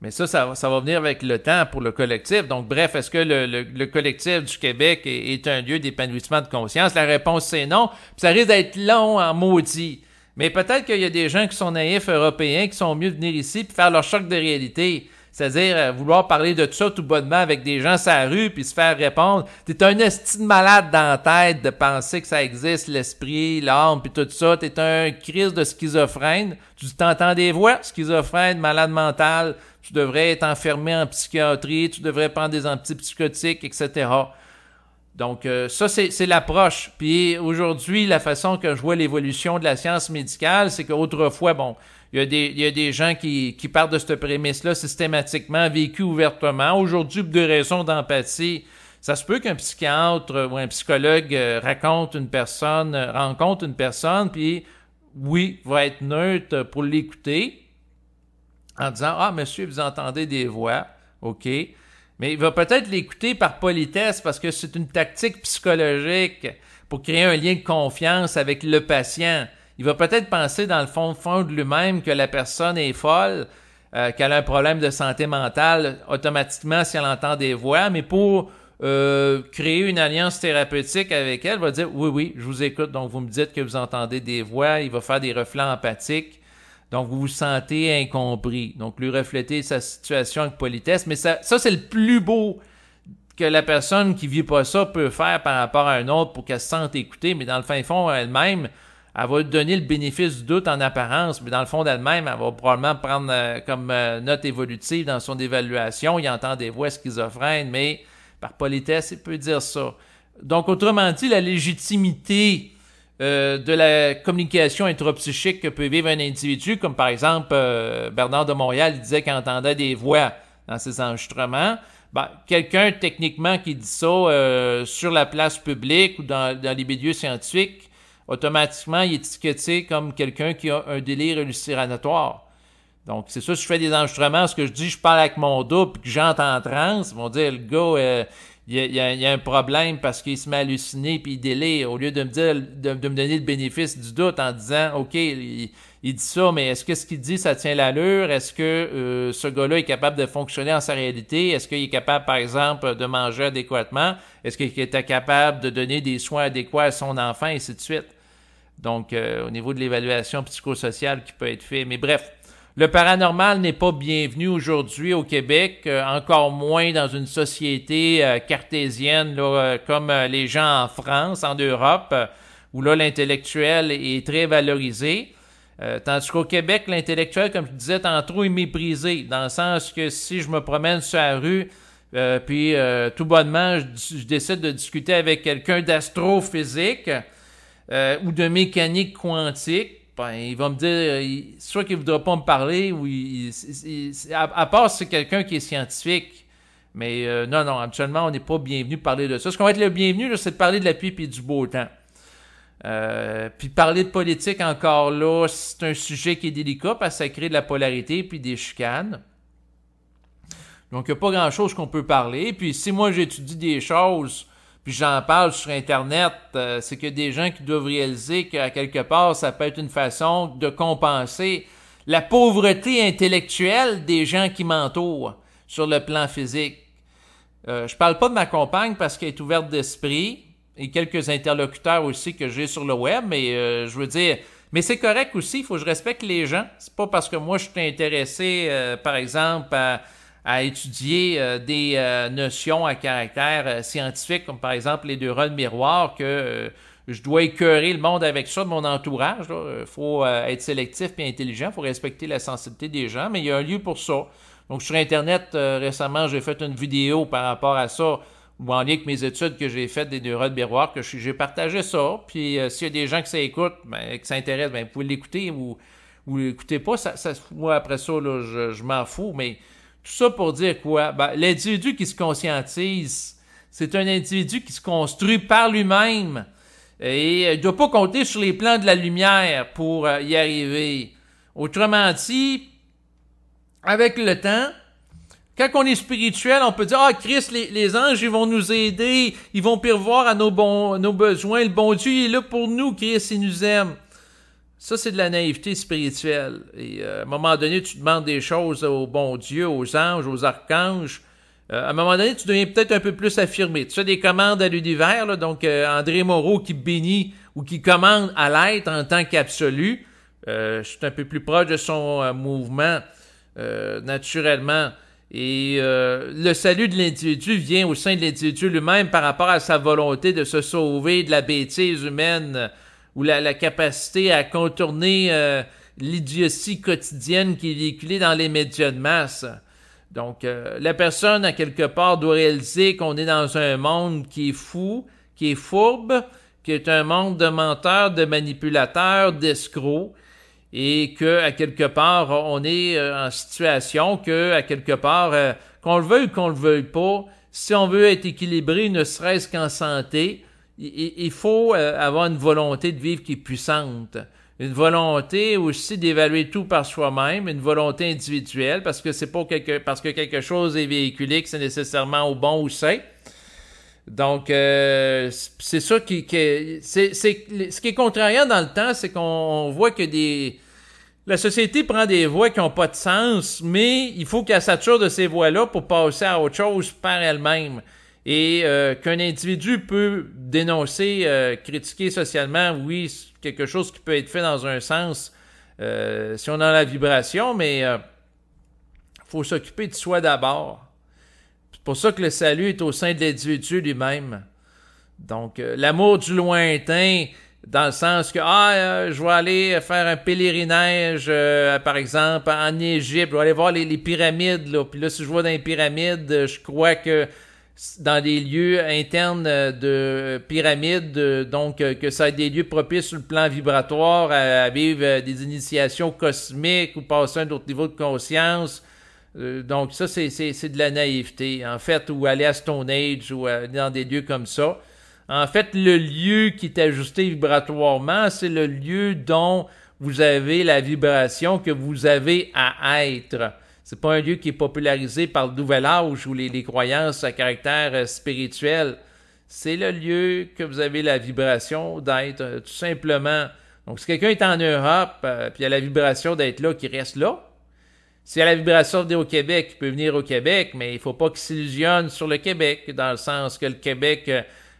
Mais ça va venir avec le temps pour le collectif. Donc, bref, est-ce que le collectif du Québec est un lieu d'épanouissement de conscience? La réponse, c'est non. Puis ça risque d'être long en maudit. Mais peut-être qu'il y a des gens qui sont naïfs européens qui sont mieux de venir ici puis faire leur choc de réalité. C'est-à-dire vouloir parler de tout ça tout bonnement avec des gens sur la rue puis se faire répondre « T'es un esti de malade dans la tête de penser que ça existe, l'esprit, l'âme puis tout ça. T'es un crise de schizophrène. Tu t'entends des voix, schizophrène, malade mental. Tu devrais être enfermé en psychiatrie, tu devrais prendre des antipsychotiques, etc. » Donc, ça, c'est l'approche. Puis aujourd'hui, la façon que je vois l'évolution de la science médicale, c'est qu'autrefois, bon, il y a des gens qui partent de cette prémisse-là systématiquement, vécu ouvertement. Aujourd'hui, pour des raisons d'empathie, ça se peut qu'un psychiatre ou un psychologue rencontre une personne, puis oui, va être neutre pour l'écouter, en disant « Ah, monsieur, vous entendez des voix, OK. » Mais il va peut-être l'écouter par politesse parce que c'est une tactique psychologique pour créer un lien de confiance avec le patient. Il va peut-être penser dans le fond de lui-même que la personne est folle, qu'elle a un problème de santé mentale automatiquement si elle entend des voix, mais pour créer une alliance thérapeutique avec elle, il va dire « Oui, je vous écoute, donc vous me dites que vous entendez des voix. » Il va faire des reflets empathiques. Donc, vous vous sentez incompris. Donc, lui refléter sa situation avec politesse. Mais ça c'est le plus beau que la personne qui vit pas ça peut faire par rapport à un autre pour qu'elle se sente écoutée. Mais dans le fin fond, elle-même, elle va donner le bénéfice du doute en apparence. Mais dans le fond d'elle-même, elle va probablement prendre comme note évolutive dans son évaluation. Il entend des voix schizophrènes, mais par politesse, il peut dire ça. Donc, autrement dit, la légitimité de la communication intrapsychique que peut vivre un individu, comme par exemple Bernard de Montréal, il disait qu'il entendait des voix dans ses enregistrements. Ben, quelqu'un techniquement qui dit ça sur la place publique ou dans les milieux scientifiques, automatiquement il est étiqueté comme quelqu'un qui a un délire hallucinatoire. Donc c'est ça, si je fais des enregistrements, ce que je dis, je parle avec mon dos puis que j'entre en transe, ils vont dire le gars il y a un problème parce qu'il se met à halluciner puis il délire, au lieu de me dire de me donner le bénéfice du doute en disant OK, il dit ça, mais est-ce que ce qu'il dit ça tient l'allure? Est-ce que ce gars-là est capable de fonctionner en sa réalité? Est-ce qu'il est capable, par exemple, de manger adéquatement? Est-ce qu'il était capable de donner des soins adéquats à son enfant, et ainsi de suite? Donc, au niveau de l'évaluation psychosociale qui peut être fait. Mais bref, le paranormal n'est pas bienvenu aujourd'hui au Québec, encore moins dans une société cartésienne là, comme les gens en France, en Europe, où là l'intellectuel est très valorisé. Tandis qu'au Québec, l'intellectuel, comme je disais tantôt, est méprisé, dans le sens que si je me promène sur la rue, puis tout bonnement, je décide de discuter avec quelqu'un d'astrophysique ou de mécanique quantique, ben, il va me dire, soit qu'il ne voudra pas me parler, ou à part si c'est quelqu'un qui est scientifique. Mais non, actuellement, on n'est pas bienvenu de parler de ça. Ce qu'on va être le bienvenu, là, c'est de parler de la pluie et du beau temps. Puis parler de politique encore là, c'est un sujet qui est délicat parce que ça crée de la polarité puis des chicanes. Donc, il n'y a pas grand-chose qu'on peut parler. Puis si moi, j'étudie des choses puis j'en parle sur Internet, c'est que des gens qui doivent réaliser qu'à quelque part, ça peut être une façon de compenser la pauvreté intellectuelle des gens qui m'entourent sur le plan physique. Je parle pas de ma compagne parce qu'elle est ouverte d'esprit et quelques interlocuteurs aussi que j'ai sur le web, mais je veux dire, mais c'est correct aussi, il faut que je respecte les gens. C'est pas parce que moi je suis intéressé, par exemple, à étudier des notions à caractère scientifique, comme par exemple les deux rôles miroirs, que je dois écœurer le monde avec ça de mon entourage. Il faut être sélectif et intelligent, il faut respecter la sensibilité des gens, mais il y a un lieu pour ça. Donc sur Internet, récemment, j'ai fait une vidéo par rapport à ça, ou en lien avec mes études que j'ai faites des deux rôles miroirs, que j'ai partagé ça. Puis s'il y a des gens qui ça écoutent, ben, qui s'intéressent, ben, vous pouvez l'écouter ou l'écoutez pas. Moi, après ça, là, je m'en fous, mais tout ça pour dire quoi? Ben, l'individu qui se conscientise, c'est un individu qui se construit par lui-même et il ne doit pas compter sur les plans de la lumière pour y arriver. Autrement dit, avec le temps, quand on est spirituel, on peut dire « Ah, Christ, les anges, ils vont nous aider, ils vont pourvoir à nos besoins, le bon Dieu, il est là pour nous, Christ, il nous aime. » Ça, c'est de la naïveté spirituelle. Et à un moment donné, tu demandes des choses au bon Dieu, aux anges, aux archanges. À un moment donné, tu deviens peut-être un peu plus affirmé. Tu fais des commandes à l'univers, là, donc André Moreau qui bénit ou qui commande à l'être en tant qu'absolu. Je suis un peu plus proche de son mouvement, naturellement. Et le salut de l'individu vient au sein de l'individu lui-même par rapport à sa volonté de se sauver de la bêtise humaine ou la capacité à contourner l'idiotie quotidienne qui est véhiculée dans les médias de masse. Donc, la personne, à quelque part, doit réaliser qu'on est dans un monde qui est fou, qui est fourbe, qui est un monde de menteurs, de manipulateurs, d'escrocs, et que à quelque part, on est en situation que, à quelque part, qu'on le veuille ou qu'on le veuille pas, si on veut être équilibré, ne serait-ce qu'en santé, il faut avoir une volonté de vivre qui est puissante. Une volonté aussi d'évaluer tout par soi-même, une volonté individuelle, parce que c'est pas parce que quelque chose est véhiculé que c'est nécessairement au bon ou sain. Donc, c'est ça ce qui est contrariant dans le temps, c'est qu'on voit que la société prend des voies qui n'ont pas de sens, mais il faut qu'elle sature de ces voies-là pour passer à autre chose par elle-même. Et qu'un individu peut dénoncer, critiquer socialement, oui, c'est quelque chose qui peut être fait dans un sens si on a la vibration, mais il faut s'occuper de soi d'abord. C'est pour ça que le salut est au sein de l'individu lui-même. Donc, l'amour du lointain, dans le sens que, je vais aller faire un pèlerinage, par exemple, en Égypte, je vais aller voir les pyramides, là. Puis là, si je vois dans les pyramides, je crois que dans des lieux internes de pyramides, donc que ça a des lieux propices sur le plan vibratoire à vivre des initiations cosmiques ou passer à un autre niveau de conscience. Donc ça, c'est de la naïveté, en fait, ou aller à Stone Age ou dans des lieux comme ça. En fait, le lieu qui est ajusté vibratoirement, c'est le lieu dont vous avez la vibration que vous avez à être. C'est pas un lieu qui est popularisé par le nouvel âge ou les croyances à caractère spirituel. C'est le lieu que vous avez la vibration d'être, tout simplement. Donc, si quelqu'un est en Europe, puis il a la vibration d'être là, qu'il reste là. S'il a la vibration de venir au Québec, il peut venir au Québec, mais il ne faut pas qu'il s'illusionne sur le Québec, dans le sens que le Québec,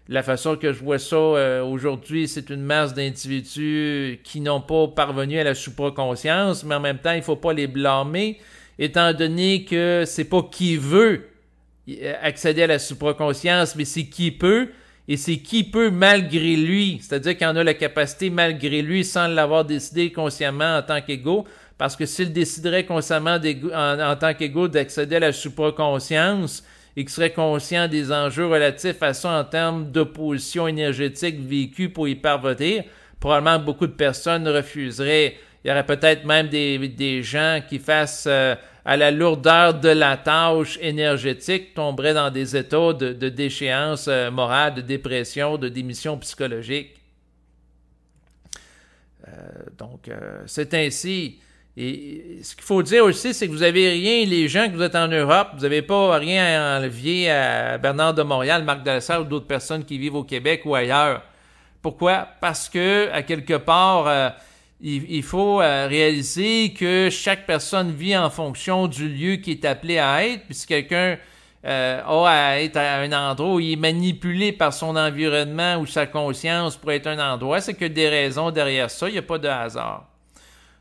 la façon que je vois ça aujourd'hui, c'est une masse d'individus qui n'ont pas parvenu à la supraconscience, mais en même temps, il ne faut pas les blâmer, étant donné que c'est pas qui veut accéder à la supraconscience, mais c'est qui peut, et c'est qui peut malgré lui, c'est-à-dire qu'il en a la capacité malgré lui sans l'avoir décidé consciemment en tant qu'ego, parce que s'il déciderait consciemment en tant qu'ego d'accéder à la supraconscience et qu'il serait conscient des enjeux relatifs à ça en termes d'opposition énergétique vécue pour y parvenir, probablement beaucoup de personnes refuseraient. Il y aurait peut-être même des gens qui, face à la lourdeur de la tâche énergétique, tomberaient dans des états de déchéance morale, de dépression, de démission psychologique. Donc, c'est ainsi. Et ce qu'il faut dire aussi, c'est que vous n'avez rien, les gens que vous êtes en Europe, vous n'avez pas rien à enlever à Bernard de Montréal, Marc Dalsaire ou d'autres personnes qui vivent au Québec ou ailleurs. Pourquoi? Parce que, à quelque part, il faut réaliser que chaque personne vit en fonction du lieu qui est appelé à être. Puis si quelqu'un a à être à un endroit où il est manipulé par son environnement ou sa conscience pour être un endroit, c'est que des raisons derrière ça, il n'y a pas de hasard.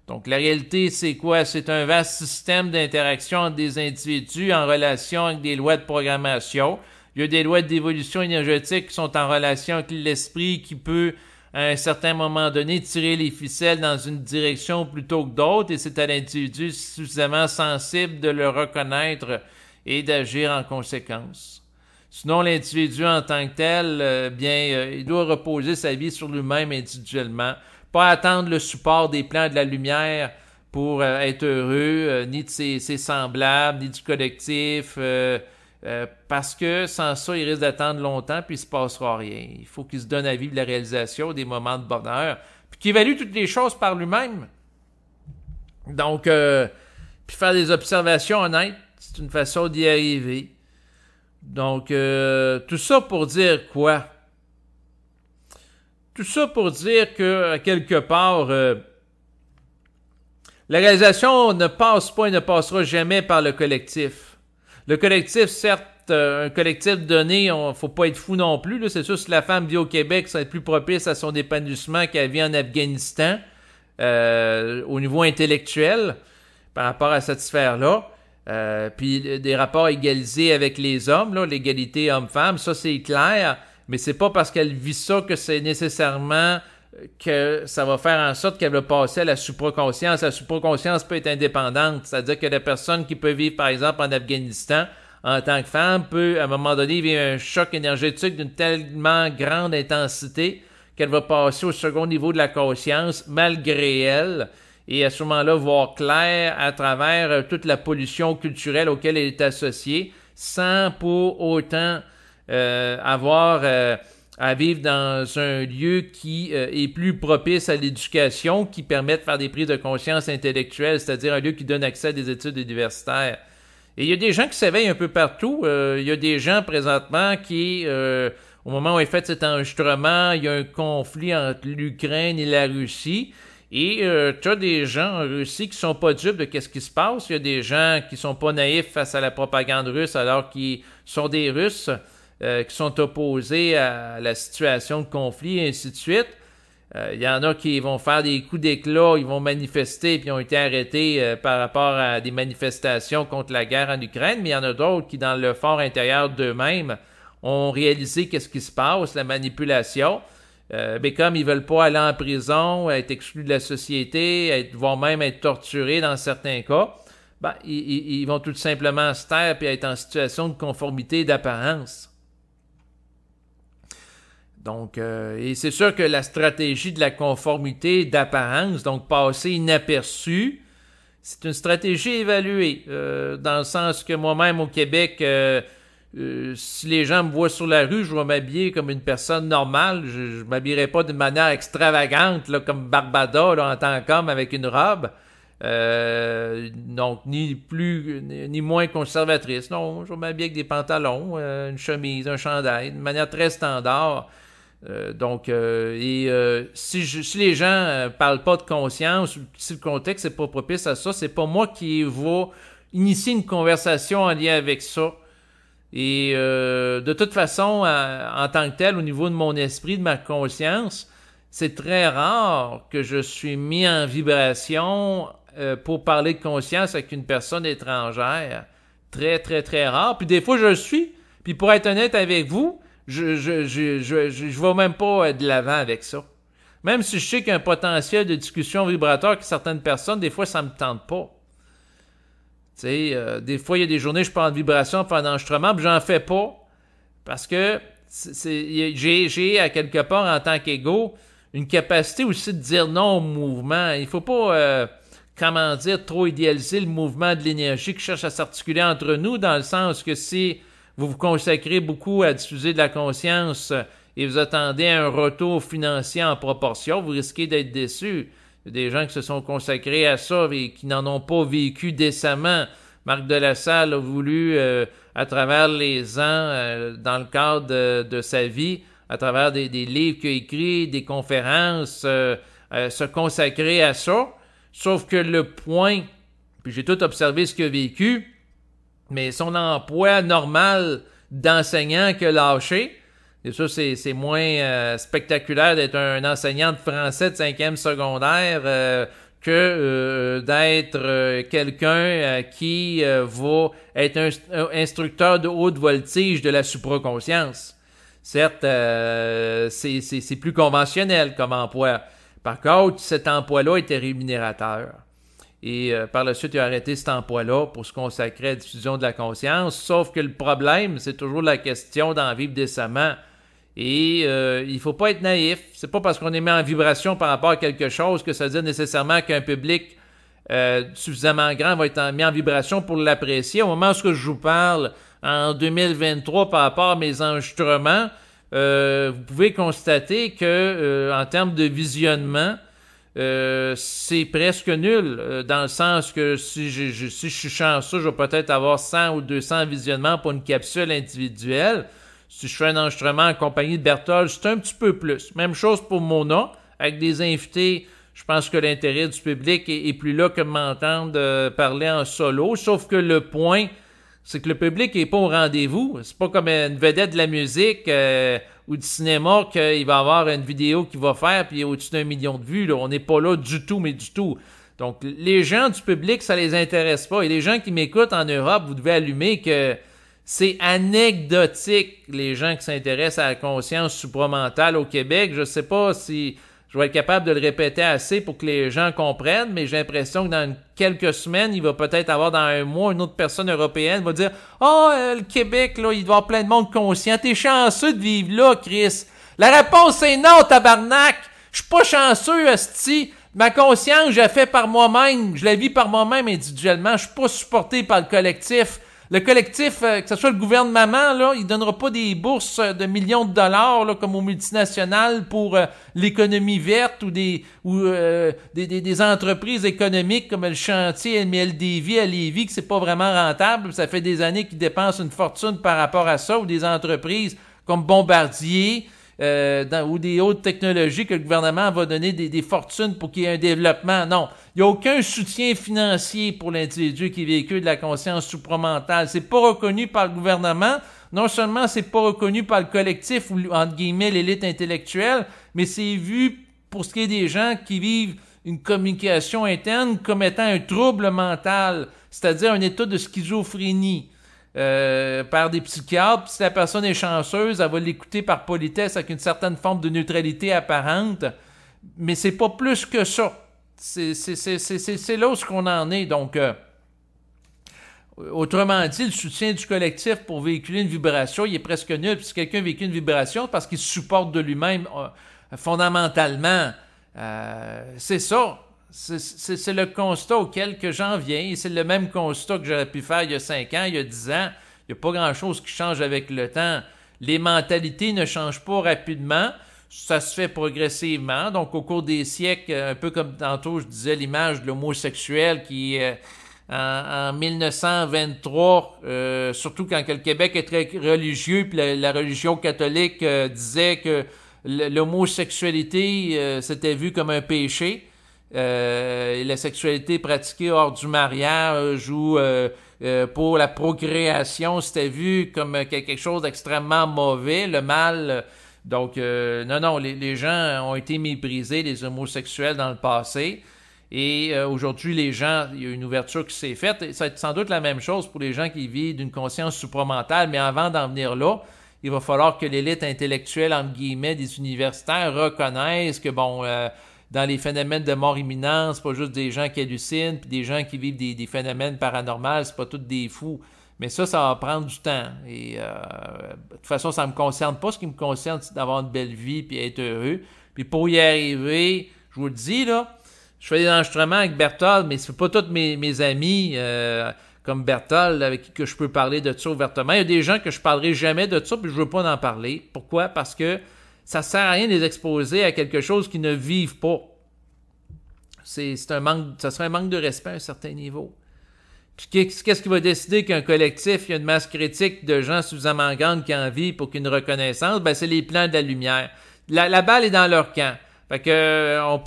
Donc, la réalité, c'est quoi? C'est un vaste système d'interaction entre des individus en relation avec des lois de programmation. Il y a des lois d'évolution énergétique qui sont en relation avec l'esprit qui peut, à un certain moment donné, tirer les ficelles dans une direction plutôt que d'autre, et c'est à l'individu suffisamment sensible de le reconnaître et d'agir en conséquence. Sinon, l'individu en tant que tel, il doit reposer sa vie sur lui-même individuellement. Pas attendre le support des plans de la lumière pour être heureux, ni de ses semblables, ni du collectif, parce que sans ça, il risque d'attendre longtemps puis il se passera rien. Il faut qu'il se donne à vivre la réalisation des moments de bonheur, puis qu'il évalue toutes les choses par lui-même. Donc, puis faire des observations honnêtes, c'est une façon d'y arriver. Donc, tout ça pour dire quoi? Tout ça pour dire que, quelque part, la réalisation ne passe pas et ne passera jamais par le collectif. Le collectif, certes, un collectif donné, faut pas être fou non plus. Là. C'est sûr, si la femme vit au Québec, ça va être plus propice à son épanouissement qu'elle vit en Afghanistan, au niveau intellectuel, par rapport à cette sphère-là. Puis des rapports égalisés avec les hommes, là, l'égalité homme-femme, ça c'est clair. Mais c'est pas parce qu'elle vit ça que c'est nécessairement que ça va faire en sorte qu'elle va passer à la supraconscience. La supraconscience peut être indépendante, c'est-à-dire que la personne qui peut vivre, par exemple, en Afghanistan, en tant que femme, peut, à un moment donné, vivre un choc énergétique d'une tellement grande intensité qu'elle va passer au second niveau de la conscience, malgré elle, et à ce moment-là, voir clair à travers toute la pollution culturelle auquel elle est associée, sans pour autant avoir à vivre dans un lieu qui est plus propice à l'éducation, qui permet de faire des prises de conscience intellectuelles, c'est-à-dire un lieu qui donne accès à des études universitaires. Et il y a des gens qui s'éveillent un peu partout. Il y a des gens présentement qui, au moment où est fait cet enregistrement, il y a un conflit entre l'Ukraine et la Russie. Et tu as des gens en Russie qui sont pas dupes de qu'est-ce qui se passe. Il y a des gens qui sont pas naïfs face à la propagande russe alors qu'ils sont des Russes qui sont opposés à la situation de conflit et ainsi de suite. Il y en a qui vont faire des coups d'éclat, ils vont manifester puis ont été arrêtés par rapport à des manifestations contre la guerre en Ukraine, mais il y en a d'autres qui, dans le fort intérieur d'eux-mêmes, ont réalisé qu'est-ce qui se passe, la manipulation. Mais comme ils veulent pas aller en prison, être exclus de la société, voire même être torturés dans certains cas, ben, ils vont tout simplement se taire et être en situation de conformité et d'apparence. Donc, et c'est sûr que la stratégie de la conformité d'apparence, donc passer inaperçu, c'est une stratégie évaluée, dans le sens que moi-même au Québec, si les gens me voient sur la rue, je vais m'habiller comme une personne normale, je m'habillerai pas d'une manière extravagante, là, comme Barbada, là, en tant qu'homme avec une robe, donc ni plus ni moins conservatrice. Non, je vais m'habiller avec des pantalons, une chemise, un chandail, d'une manière très standard. Si les gens parlent pas de conscience, si le contexte n'est pas propice à ça, c'est pas moi qui va initier une conversation en lien avec ça. Et de toute façon, en tant que tel, au niveau de mon esprit, de ma conscience, c'est très rare que je suis mis en vibration pour parler de conscience avec une personne étrangère. Très, très, très rare. Puis des fois, je le suis. Puis pour être honnête avec vous, je vais même pas de l'avant avec ça. Même si je sais qu'il y a un potentiel de discussion vibratoire que certaines personnes, des fois, ça me tente pas. Tu sais, des fois, il y a des journées, je parle de vibration pendant l'enregistrement, puis j'en fais pas. Parce que j'ai, à quelque part, en tant qu'ego, une capacité aussi de dire non au mouvement. Il faut pas, comment dire, trop idéaliser le mouvement de l'énergie qui cherche à s'articuler entre nous, dans le sens que si vous vous consacrez beaucoup à diffuser de la conscience et vous attendez un retour financier en proportion, vous risquez d'être déçus. Il y a des gens qui se sont consacrés à ça et qui n'en ont pas vécu décemment. Marc Delassalle a voulu, à travers les ans, dans le cadre de sa vie, à travers des livres qu'il a écrits, des conférences, se consacrer à ça. Sauf que le point, puis j'ai tout observé ce qu'il a vécu, mais son emploi normal d'enseignant que lâché. Et ça, c'est moins spectaculaire d'être un enseignant de français de 5e secondaire que d'être quelqu'un qui va être un instructeur de haute voltige de la supraconscience. Certes, c'est plus conventionnel comme emploi. Par contre, cet emploi-là était rémunérateur. Et par la suite, il a arrêté cet emploi-là pour se consacrer à la diffusion de la conscience. Sauf que le problème, c'est toujours la question d'en vivre décemment. Et il faut pas être naïf. C'est pas parce qu'on est mis en vibration par rapport à quelque chose que ça veut dire nécessairement qu'un public suffisamment grand va être mis en vibration pour l'apprécier. Au moment où je vous parle, en 2023, par rapport à mes enregistrements, vous pouvez constater que en termes de visionnement, c'est presque nul, dans le sens que si je suis chanceux, je vais peut-être avoir 100 ou 200 visionnements pour une capsule individuelle. Si je fais un enregistrement en compagnie de Berthold, c'est un petit peu plus. Même chose pour Mona, avec des invités, je pense que l'intérêt du public est plus là que de m'entendre parler en solo, sauf que le point, c'est que le public est pas au rendez-vous. C'est pas comme une vedette de la musique ou du cinéma qu'il va avoir une vidéo qu'il va faire puis au-dessus d'1 million de vues. Là. On n'est pas là du tout, mais du tout. Donc, les gens du public, ça les intéresse pas. Et les gens qui m'écoutent en Europe, vous devez allumer que c'est anecdotique, les gens qui s'intéressent à la conscience supramentale au Québec. Je sais pas si je vais être capable de le répéter assez pour que les gens comprennent, mais j'ai l'impression que dans quelques semaines, il va peut-être avoir dans un mois une autre personne européenne va dire « le Québec, là, il doit y avoir plein de monde conscient. T'es chanceux de vivre là, Chris. » La réponse est non, tabarnak. Je suis pas chanceux, asti. Ma conscience, je la fais par moi-même. Je la vis par moi-même individuellement. Je suis pas supporté par le collectif. Le collectif, que ce soit le gouvernement, là, il donnera pas des bourses de millions de dollars là, comme aux multinationales pour l'économie verte ou des entreprises économiques comme le chantier MLDV à Lévis, que c'est pas vraiment rentable. Ça fait des années qu'ils dépensent une fortune par rapport à ça, ou des entreprises comme Bombardier, ou des hautes technologies que le gouvernement va donner des fortunes pour qu'il y ait un développement. Non, il n'y a aucun soutien financier pour l'individu qui véhicule de la conscience supramentale. C'est pas reconnu par le gouvernement. Non seulement c'est pas reconnu par le collectif ou, entre guillemets, l'élite intellectuelle, mais c'est vu pour ce qui est des gens qui vivent une communication interne comme étant un trouble mental, c'est-à-dire un état de schizophrénie. Par des psychiatres, puis si la personne est chanceuse, elle va l'écouter par politesse avec une certaine forme de neutralité apparente, mais c'est pas plus que ça. C'est là où qu'on en est. Donc, autrement dit, le soutien du collectif pour véhiculer une vibration, il est presque nul. Puis si quelqu'un véhicule une vibration, c'est parce qu'il se supporte de lui-même fondamentalement. C'est ça. C'est le constat auquel que j'en viens, et c'est le même constat que j'aurais pu faire il y a 5 ans, il y a 10 ans. Il n'y a pas grand-chose qui change avec le temps. Les mentalités ne changent pas rapidement, ça se fait progressivement. Donc, au cours des siècles, un peu comme tantôt je disais, l'image de l'homosexuel qui, en 1923, surtout quand le Québec est très religieux, puis la religion catholique disait que l'homosexualité c'était vu comme un péché. La sexualité pratiquée hors du mariage ou pour la procréation, c'était vu comme quelque chose d'extrêmement mauvais, le mal. Donc, non, les gens ont été méprisés, les homosexuels, dans le passé. Et aujourd'hui, les gens, il y a une ouverture qui s'est faite. Et ça va être sans doute la même chose pour les gens qui vivent d'une conscience supramentale. Mais avant d'en venir là, il va falloir que l'élite intellectuelle, entre guillemets, des universitaires reconnaissent que, dans les phénomènes de mort imminente, c'est pas juste des gens qui hallucinent, puis des gens qui vivent des phénomènes paranormaux, c'est pas tous des fous. Mais ça va prendre du temps. Et de toute façon, ça me concerne pas. Ce qui me concerne, c'est d'avoir une belle vie puis être heureux. Puis pour y arriver, je vous le dis, là, je fais des enregistrements avec Berthold, mais c'est pas tous mes amis comme Berthold avec qui que je peux parler de ça ouvertement. Il y a des gens que je parlerai jamais de ça, puis je veux pas en parler. Pourquoi? Parce que ça sert à rien de les exposer à quelque chose qu'ils ne vivent pas. C'est un manque, ça serait un manque de respect à un certain niveau. Puis qu'est-ce qui va décider qu'un collectif, il y a une masse critique de gens suffisamment grande qui en vivent pour qu'il y ait une reconnaissance? Ben, c'est les plans de la lumière. La balle est dans leur camp. Fait que on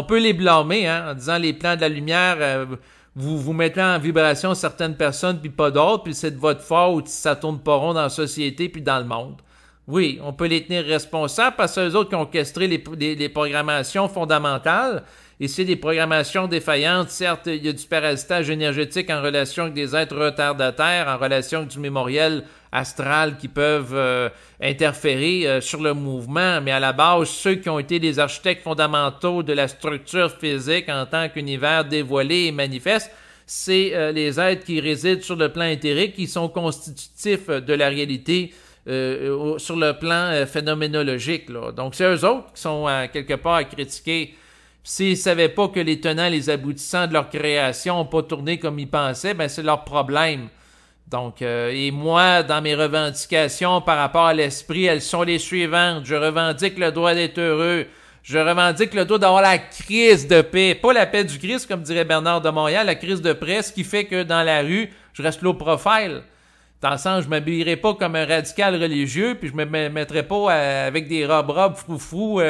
peut les blâmer, hein, en disant les plans de la lumière, vous mettez en vibration certaines personnes puis pas d'autres, puis c'est de votre faute si ça tourne pas rond dans la société puis dans le monde. Oui, on peut les tenir responsables parce que c'est eux autres qui ont orchestré les programmations fondamentales. Et c'est des programmations défaillantes. Certes, il y a du parasitage énergétique en relation avec des êtres retardataires, en relation avec du mémoriel astral qui peuvent interférer sur le mouvement. Mais à la base, ceux qui ont été les architectes fondamentaux de la structure physique en tant qu'univers dévoilé et manifeste, c'est les êtres qui résident sur le plan éthérique, qui sont constitutifs de la réalité sur le plan phénoménologique, là. Donc, c'est eux autres qui sont quelque part à critiquer. S'ils ne savaient pas que les tenants et les aboutissants de leur création n'ont pas tourné comme ils pensaient, ben c'est leur problème. Donc, et moi, dans mes revendications par rapport à l'esprit, elles sont les suivantes. Je revendique le droit d'être heureux. Je revendique le droit d'avoir la crise de paix. Pas la paix du Christ, comme dirait Bernard de Montréal, la crise de paix, ce qui fait que dans la rue, je reste low profile. Dans le sens, je m'habillerai pas comme un radical religieux, puis je me mettrai pas avec des robes froufrou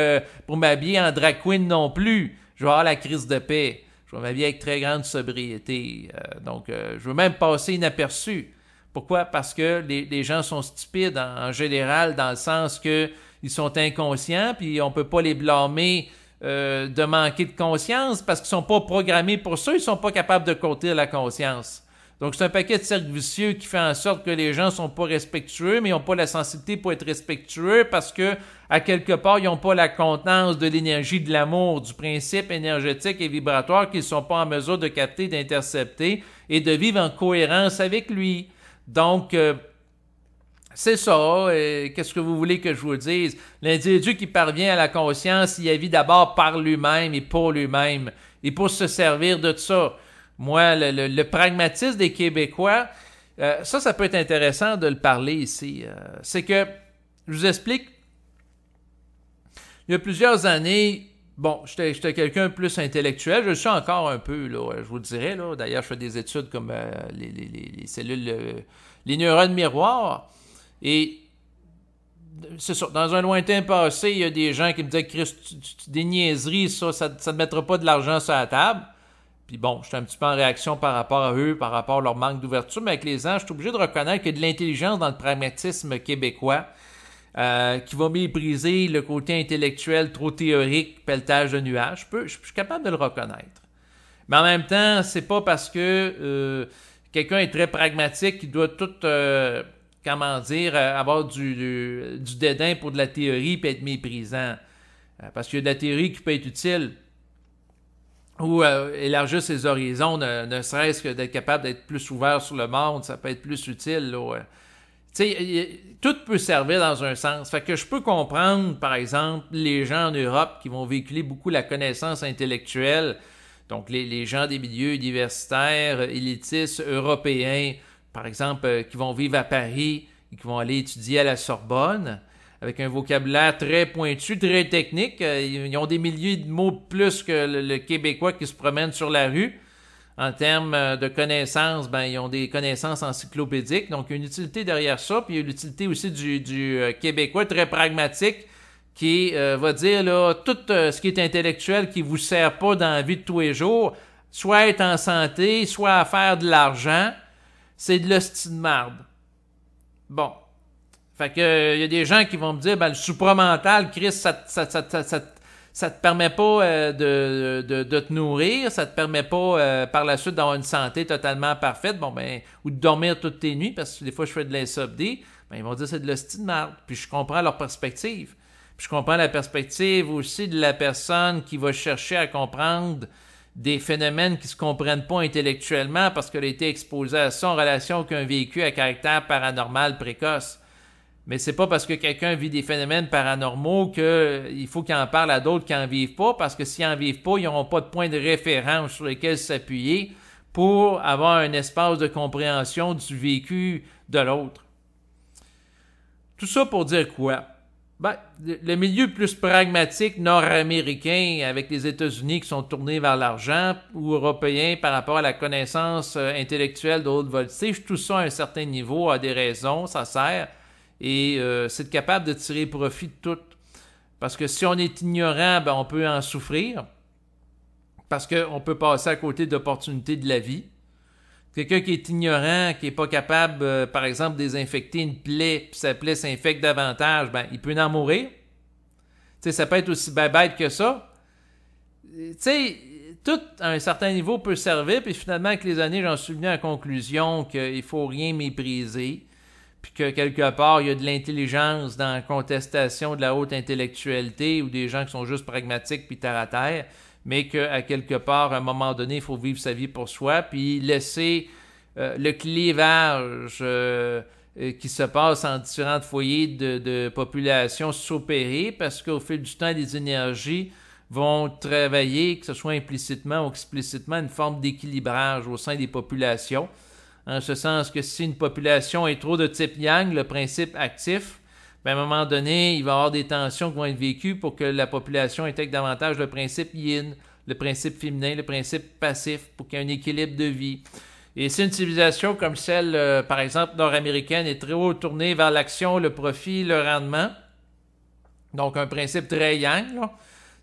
pour m'habiller en drag queen non plus. Je vais avoir la crise de paix. Je vais m'habiller avec très grande sobriété. Donc, je veux même passer inaperçu. Pourquoi? Parce que les gens sont stupides en général, dans le sens que ils sont inconscients, puis on peut pas les blâmer de manquer de conscience, parce qu'ils sont pas programmés pour ça, ils sont pas capables de contenir la conscience. Donc, c'est un paquet de cercles vicieux qui fait en sorte que les gens sont pas respectueux, mais ils n'ont pas la sensibilité pour être respectueux parce que, à quelque part, ils n'ont pas la contenance de l'énergie de l'amour, du principe énergétique et vibratoire qu'ils ne sont pas en mesure de capter, d'intercepter et de vivre en cohérence avec lui. Donc, c'est ça. Qu'est-ce que vous voulez que je vous dise? L'individu qui parvient à la conscience, il agit d'abord par lui-même et pour lui-même et pour se servir de ça. Moi, le pragmatisme des Québécois, Ça peut être intéressant de le parler ici. C'est que, je vous explique, il y a plusieurs années, bon, j'étais quelqu'un de plus intellectuel, je le suis encore un peu, là, je vous le dirais. Là. D'ailleurs, je fais des études comme les cellules, les neurones miroirs. Et c'est ça, dans un lointain passé, il y a des gens qui me disaient, Chris, des niaiseries, ça ne mettra pas de l'argent sur la table. Puis bon, j'étais un petit peu en réaction par rapport à eux, par rapport à leur manque d'ouverture, mais avec les ans, je suis obligé de reconnaître qu'il y a de l'intelligence dans le pragmatisme québécois qui va mépriser le côté intellectuel trop théorique, pelletage de nuages. Je suis capable de le reconnaître. Mais en même temps, c'est pas parce que quelqu'un est très pragmatique qu'il doit tout, avoir du dédain pour de la théorie et être méprisant. Parce qu'il y a de la théorie qui peut être utile ou élargir ses horizons, ne serait-ce que d'être capable d'être plus ouvert sur le monde, ça peut être plus utile. Tout peut servir dans un sens. Fait que je peux comprendre, par exemple, les gens en Europe qui vont véhiculer beaucoup la connaissance intellectuelle, donc les gens des milieux universitaires, élitistes, européens, par exemple, qui vont vivre à Paris et qui vont aller étudier à la Sorbonne, avec un vocabulaire très pointu, très technique. Ils ont des milliers de mots de plus que le Québécois qui se promène sur la rue. En termes de connaissances, ils ont des connaissances encyclopédiques. Donc, il y a une utilité derrière ça. Puis, il y a l'utilité aussi du Québécois très pragmatique qui va dire là, tout ce qui est intellectuel qui vous sert pas dans la vie de tous les jours, soit être en santé, soit à faire de l'argent, c'est de l'hostie de marde. Bon. Fait que il y a des gens qui vont me dire, le supramental, Chris, ça te permet pas de te nourrir, ça te permet pas par la suite d'avoir une santé totalement parfaite, ou de dormir toutes tes nuits, parce que des fois je fais de l'insomnie, ils vont dire c'est de l'hostie de merde. Puis je comprends leur perspective. Puis je comprends la perspective aussi de la personne qui va chercher à comprendre des phénomènes qui se comprennent pas intellectuellement parce qu'elle a été exposée à ça en relation avec un vécu à caractère paranormal précoce. Mais c'est pas parce que quelqu'un vit des phénomènes paranormaux qu'il faut qu'il en parle à d'autres qui en vivent pas, parce que s'ils en vivent pas, ils n'auront pas de point de référence sur lesquels s'appuyer pour avoir un espace de compréhension du vécu de l'autre. Tout ça pour dire quoi? Le milieu plus pragmatique nord-américain avec les États-Unis qui sont tournés vers l'argent ou européens par rapport à la connaissance intellectuelle de haute voltige, tout ça à un certain niveau a des raisons, ça sert. Et c'est être capable de tirer profit de tout. Parce que si on est ignorant, on peut en souffrir. Parce qu'on peut passer à côté d'opportunités de la vie. Quelqu'un qui est ignorant, qui n'est pas capable, par exemple, de désinfecter une plaie, puis sa plaie s'infecte davantage, il peut en mourir. T'sais, ça peut être aussi bête que ça. Tout à un certain niveau peut servir, puis finalement, avec les années, j'en suis venu à la conclusion qu'il ne faut rien mépriser. Puis que quelque part, il y a de l'intelligence dans la contestation de la haute intellectualité ou des gens qui sont juste pragmatiques puis terre à terre, mais qu'à quelque part, à un moment donné, il faut vivre sa vie pour soi puis laisser le clivage qui se passe en différents foyers de population s'opérer parce qu'au fil du temps, les énergies vont travailler, que ce soit implicitement ou explicitement, une forme d'équilibrage au sein des populations. En ce sens que si une population est trop de type yang, le principe actif, à un moment donné, il va y avoir des tensions qui vont être vécues pour que la population intègre davantage le principe yin, le principe féminin, le principe passif, pour qu'il y ait un équilibre de vie. Et si une civilisation comme celle, par exemple, nord-américaine, est très haut tournée vers l'action, le profit, le rendement, donc un principe très yang, là,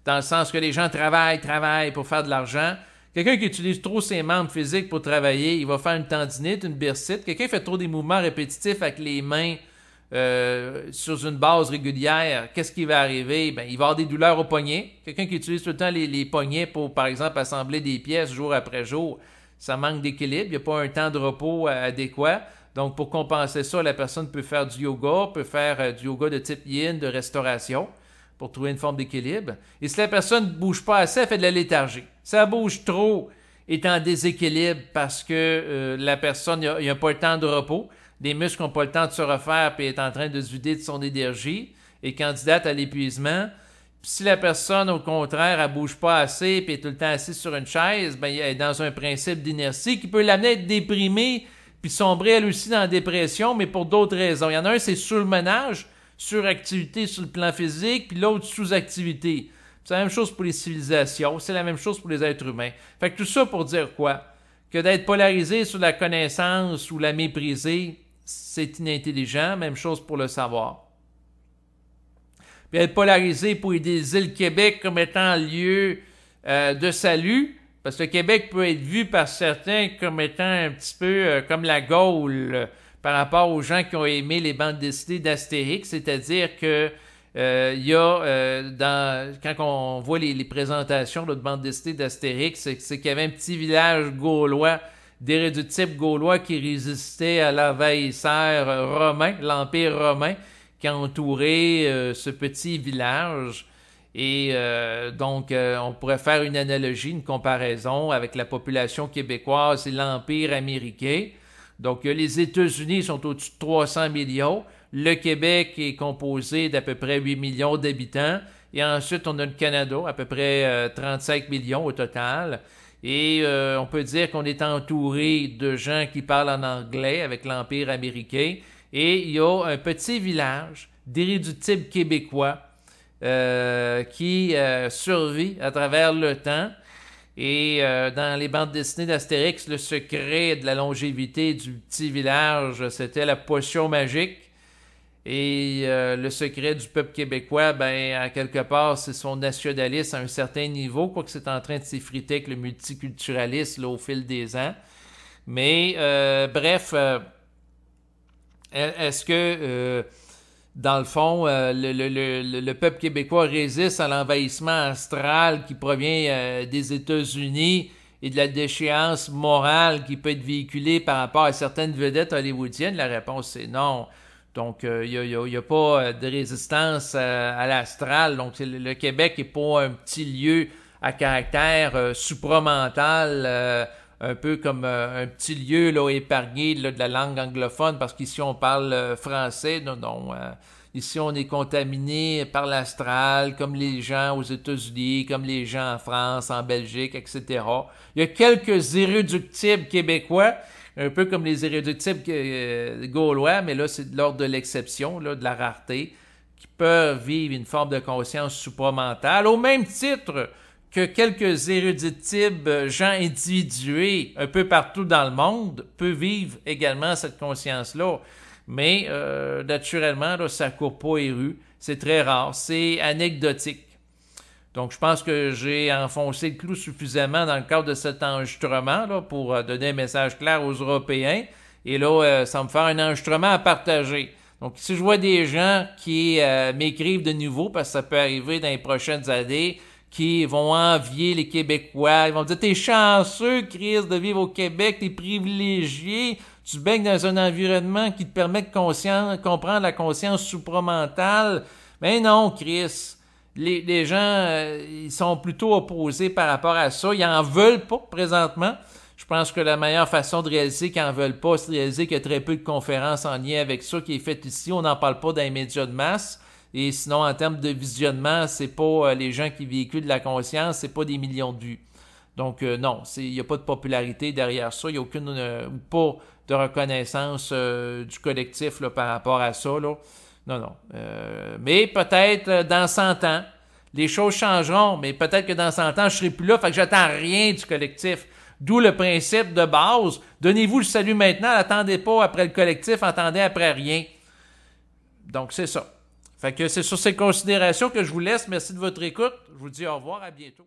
dans le sens que les gens travaillent pour faire de l'argent. Quelqu'un qui utilise trop ses membres physiques pour travailler, il va faire une tendinite, une bursite. Quelqu'un qui fait trop des mouvements répétitifs avec les mains sur une base régulière, qu'est-ce qui va arriver? Il va avoir des douleurs aux poignets. Quelqu'un qui utilise tout le temps les poignets pour, par exemple, assembler des pièces jour après jour, ça manque d'équilibre. Il n'y a pas un temps de repos adéquat. Donc, pour compenser ça, la personne peut faire du yoga, du yoga de type yin, de restauration, pour trouver une forme d'équilibre. Et si la personne ne bouge pas assez, elle fait de la léthargie. Si elle bouge trop, est en déséquilibre parce que la personne n'a pas le temps de repos, les muscles n'ont pas le temps de se refaire et est en train de se vider de son énergie et candidate à l'épuisement. Puis si la personne, au contraire, elle ne bouge pas assez et est tout le temps assise sur une chaise, elle est dans un principe d'inertie qui peut l'amener à être déprimé puis sombrer elle aussi dans la dépression, mais pour d'autres raisons. Il y en a un, c'est surmenage, suractivité sur le plan physique, puis l'autre, sous-activité. C'est la même chose pour les civilisations, c'est la même chose pour les êtres humains. Fait que tout ça pour dire quoi? Que d'être polarisé sur la connaissance ou la mépriser, c'est inintelligent. Même chose pour le savoir. Puis être polarisé pour idéaliser le Québec comme étant un lieu de salut, parce que le Québec peut être vu par certains comme étant un petit peu comme la Gaule par rapport aux gens qui ont aimé les bandes dessinées d'Astérix, c'est-à-dire que il y a, quand on voit les présentations de bandes dessinées d'Astérix, c'est qu'il y avait un petit village gaulois, d'irréductibles gaulois qui résistait à l'envahisseur romain, l'Empire romain, qui a entouré ce petit village. Et donc, on pourrait faire une analogie, une comparaison avec la population québécoise et l'Empire américain. Donc, les États-Unis sont au-dessus de 300 millions. Le Québec est composé d'à peu près 8 millions d'habitants. Et ensuite, on a le Canada, à peu près 35 millions au total. Et on peut dire qu'on est entouré de gens qui parlent en anglais avec l'Empire américain. Et il y a un petit village d'irréductibles québécois qui survit à travers le temps. Et dans les bandes dessinées d'Astérix, le secret de la longévité du petit village, c'était la potion magique. Et le secret du peuple québécois, ben, à quelque part, c'est son nationalisme à un certain niveau, quoique c'est en train de s'effriter avec le multiculturalisme là, au fil des ans. Mais bref, est-ce que dans le fond, le peuple québécois résiste à l'envahissement astral qui provient des États-Unis et de la déchéance morale qui peut être véhiculée par rapport à certaines vedettes hollywoodiennes? La réponse, c'est non. Donc, il n'y a pas de résistance à l'astral. Donc, le Québec n'est pas un petit lieu à caractère supramental, un peu comme un petit lieu là, épargné là, de la langue anglophone, parce qu'ici, on parle français. Non. Ici, on est contaminé par l'astral, comme les gens aux États-Unis, comme les gens en France, en Belgique, etc. Il y a quelques irréductibles québécois, un peu comme les irréductibles gaulois, mais là, c'est de l'ordre de l'exception, là, de la rareté, qui peuvent vivre une forme de conscience supramentale, au même titre que quelques irréductibles gens individués un peu partout dans le monde peuvent vivre également cette conscience-là. Mais naturellement, là, ça ne court pas les rues. C'est très rare. C'est anecdotique. Donc, je pense que j'ai enfoncé le clou suffisamment dans le cadre de cet enregistrement là, pour donner un message clair aux Européens. Et là, ça me fait un enregistrement à partager. Donc, si je vois des gens qui m'écrivent de nouveau, parce que ça peut arriver dans les prochaines années, qui vont envier les Québécois, ils vont dire « T'es chanceux, Chris, de vivre au Québec, t'es privilégié, tu baignes dans un environnement qui te permet de comprendre la conscience supramentale. » Mais non, Chris. Les gens, ils sont plutôt opposés par rapport à ça. Ils en veulent pas présentement. Je pense que la meilleure façon de réaliser qu'ils en veulent pas, c'est de réaliser qu'il y a très peu de conférences en lien avec ça qui est faite ici. On n'en parle pas dans les médias de masse. Et sinon, en termes de visionnement, c'est pas les gens qui véhiculent de la conscience, c'est pas des millions de vues. Donc non, il n'y a pas de popularité derrière ça. Il n'y a aucune pas de reconnaissance du collectif là, par rapport à ça. Là. Non. Mais peut-être dans 100 ans, les choses changeront, mais peut-être que dans 100 ans, je ne serai plus là, fait que j'attends rien du collectif. D'où le principe de base, donnez-vous le salut maintenant, n'attendez pas après le collectif, attendez après rien. Donc c'est ça. Fait que c'est sur ces considérations que je vous laisse. Merci de votre écoute. Je vous dis au revoir, à bientôt.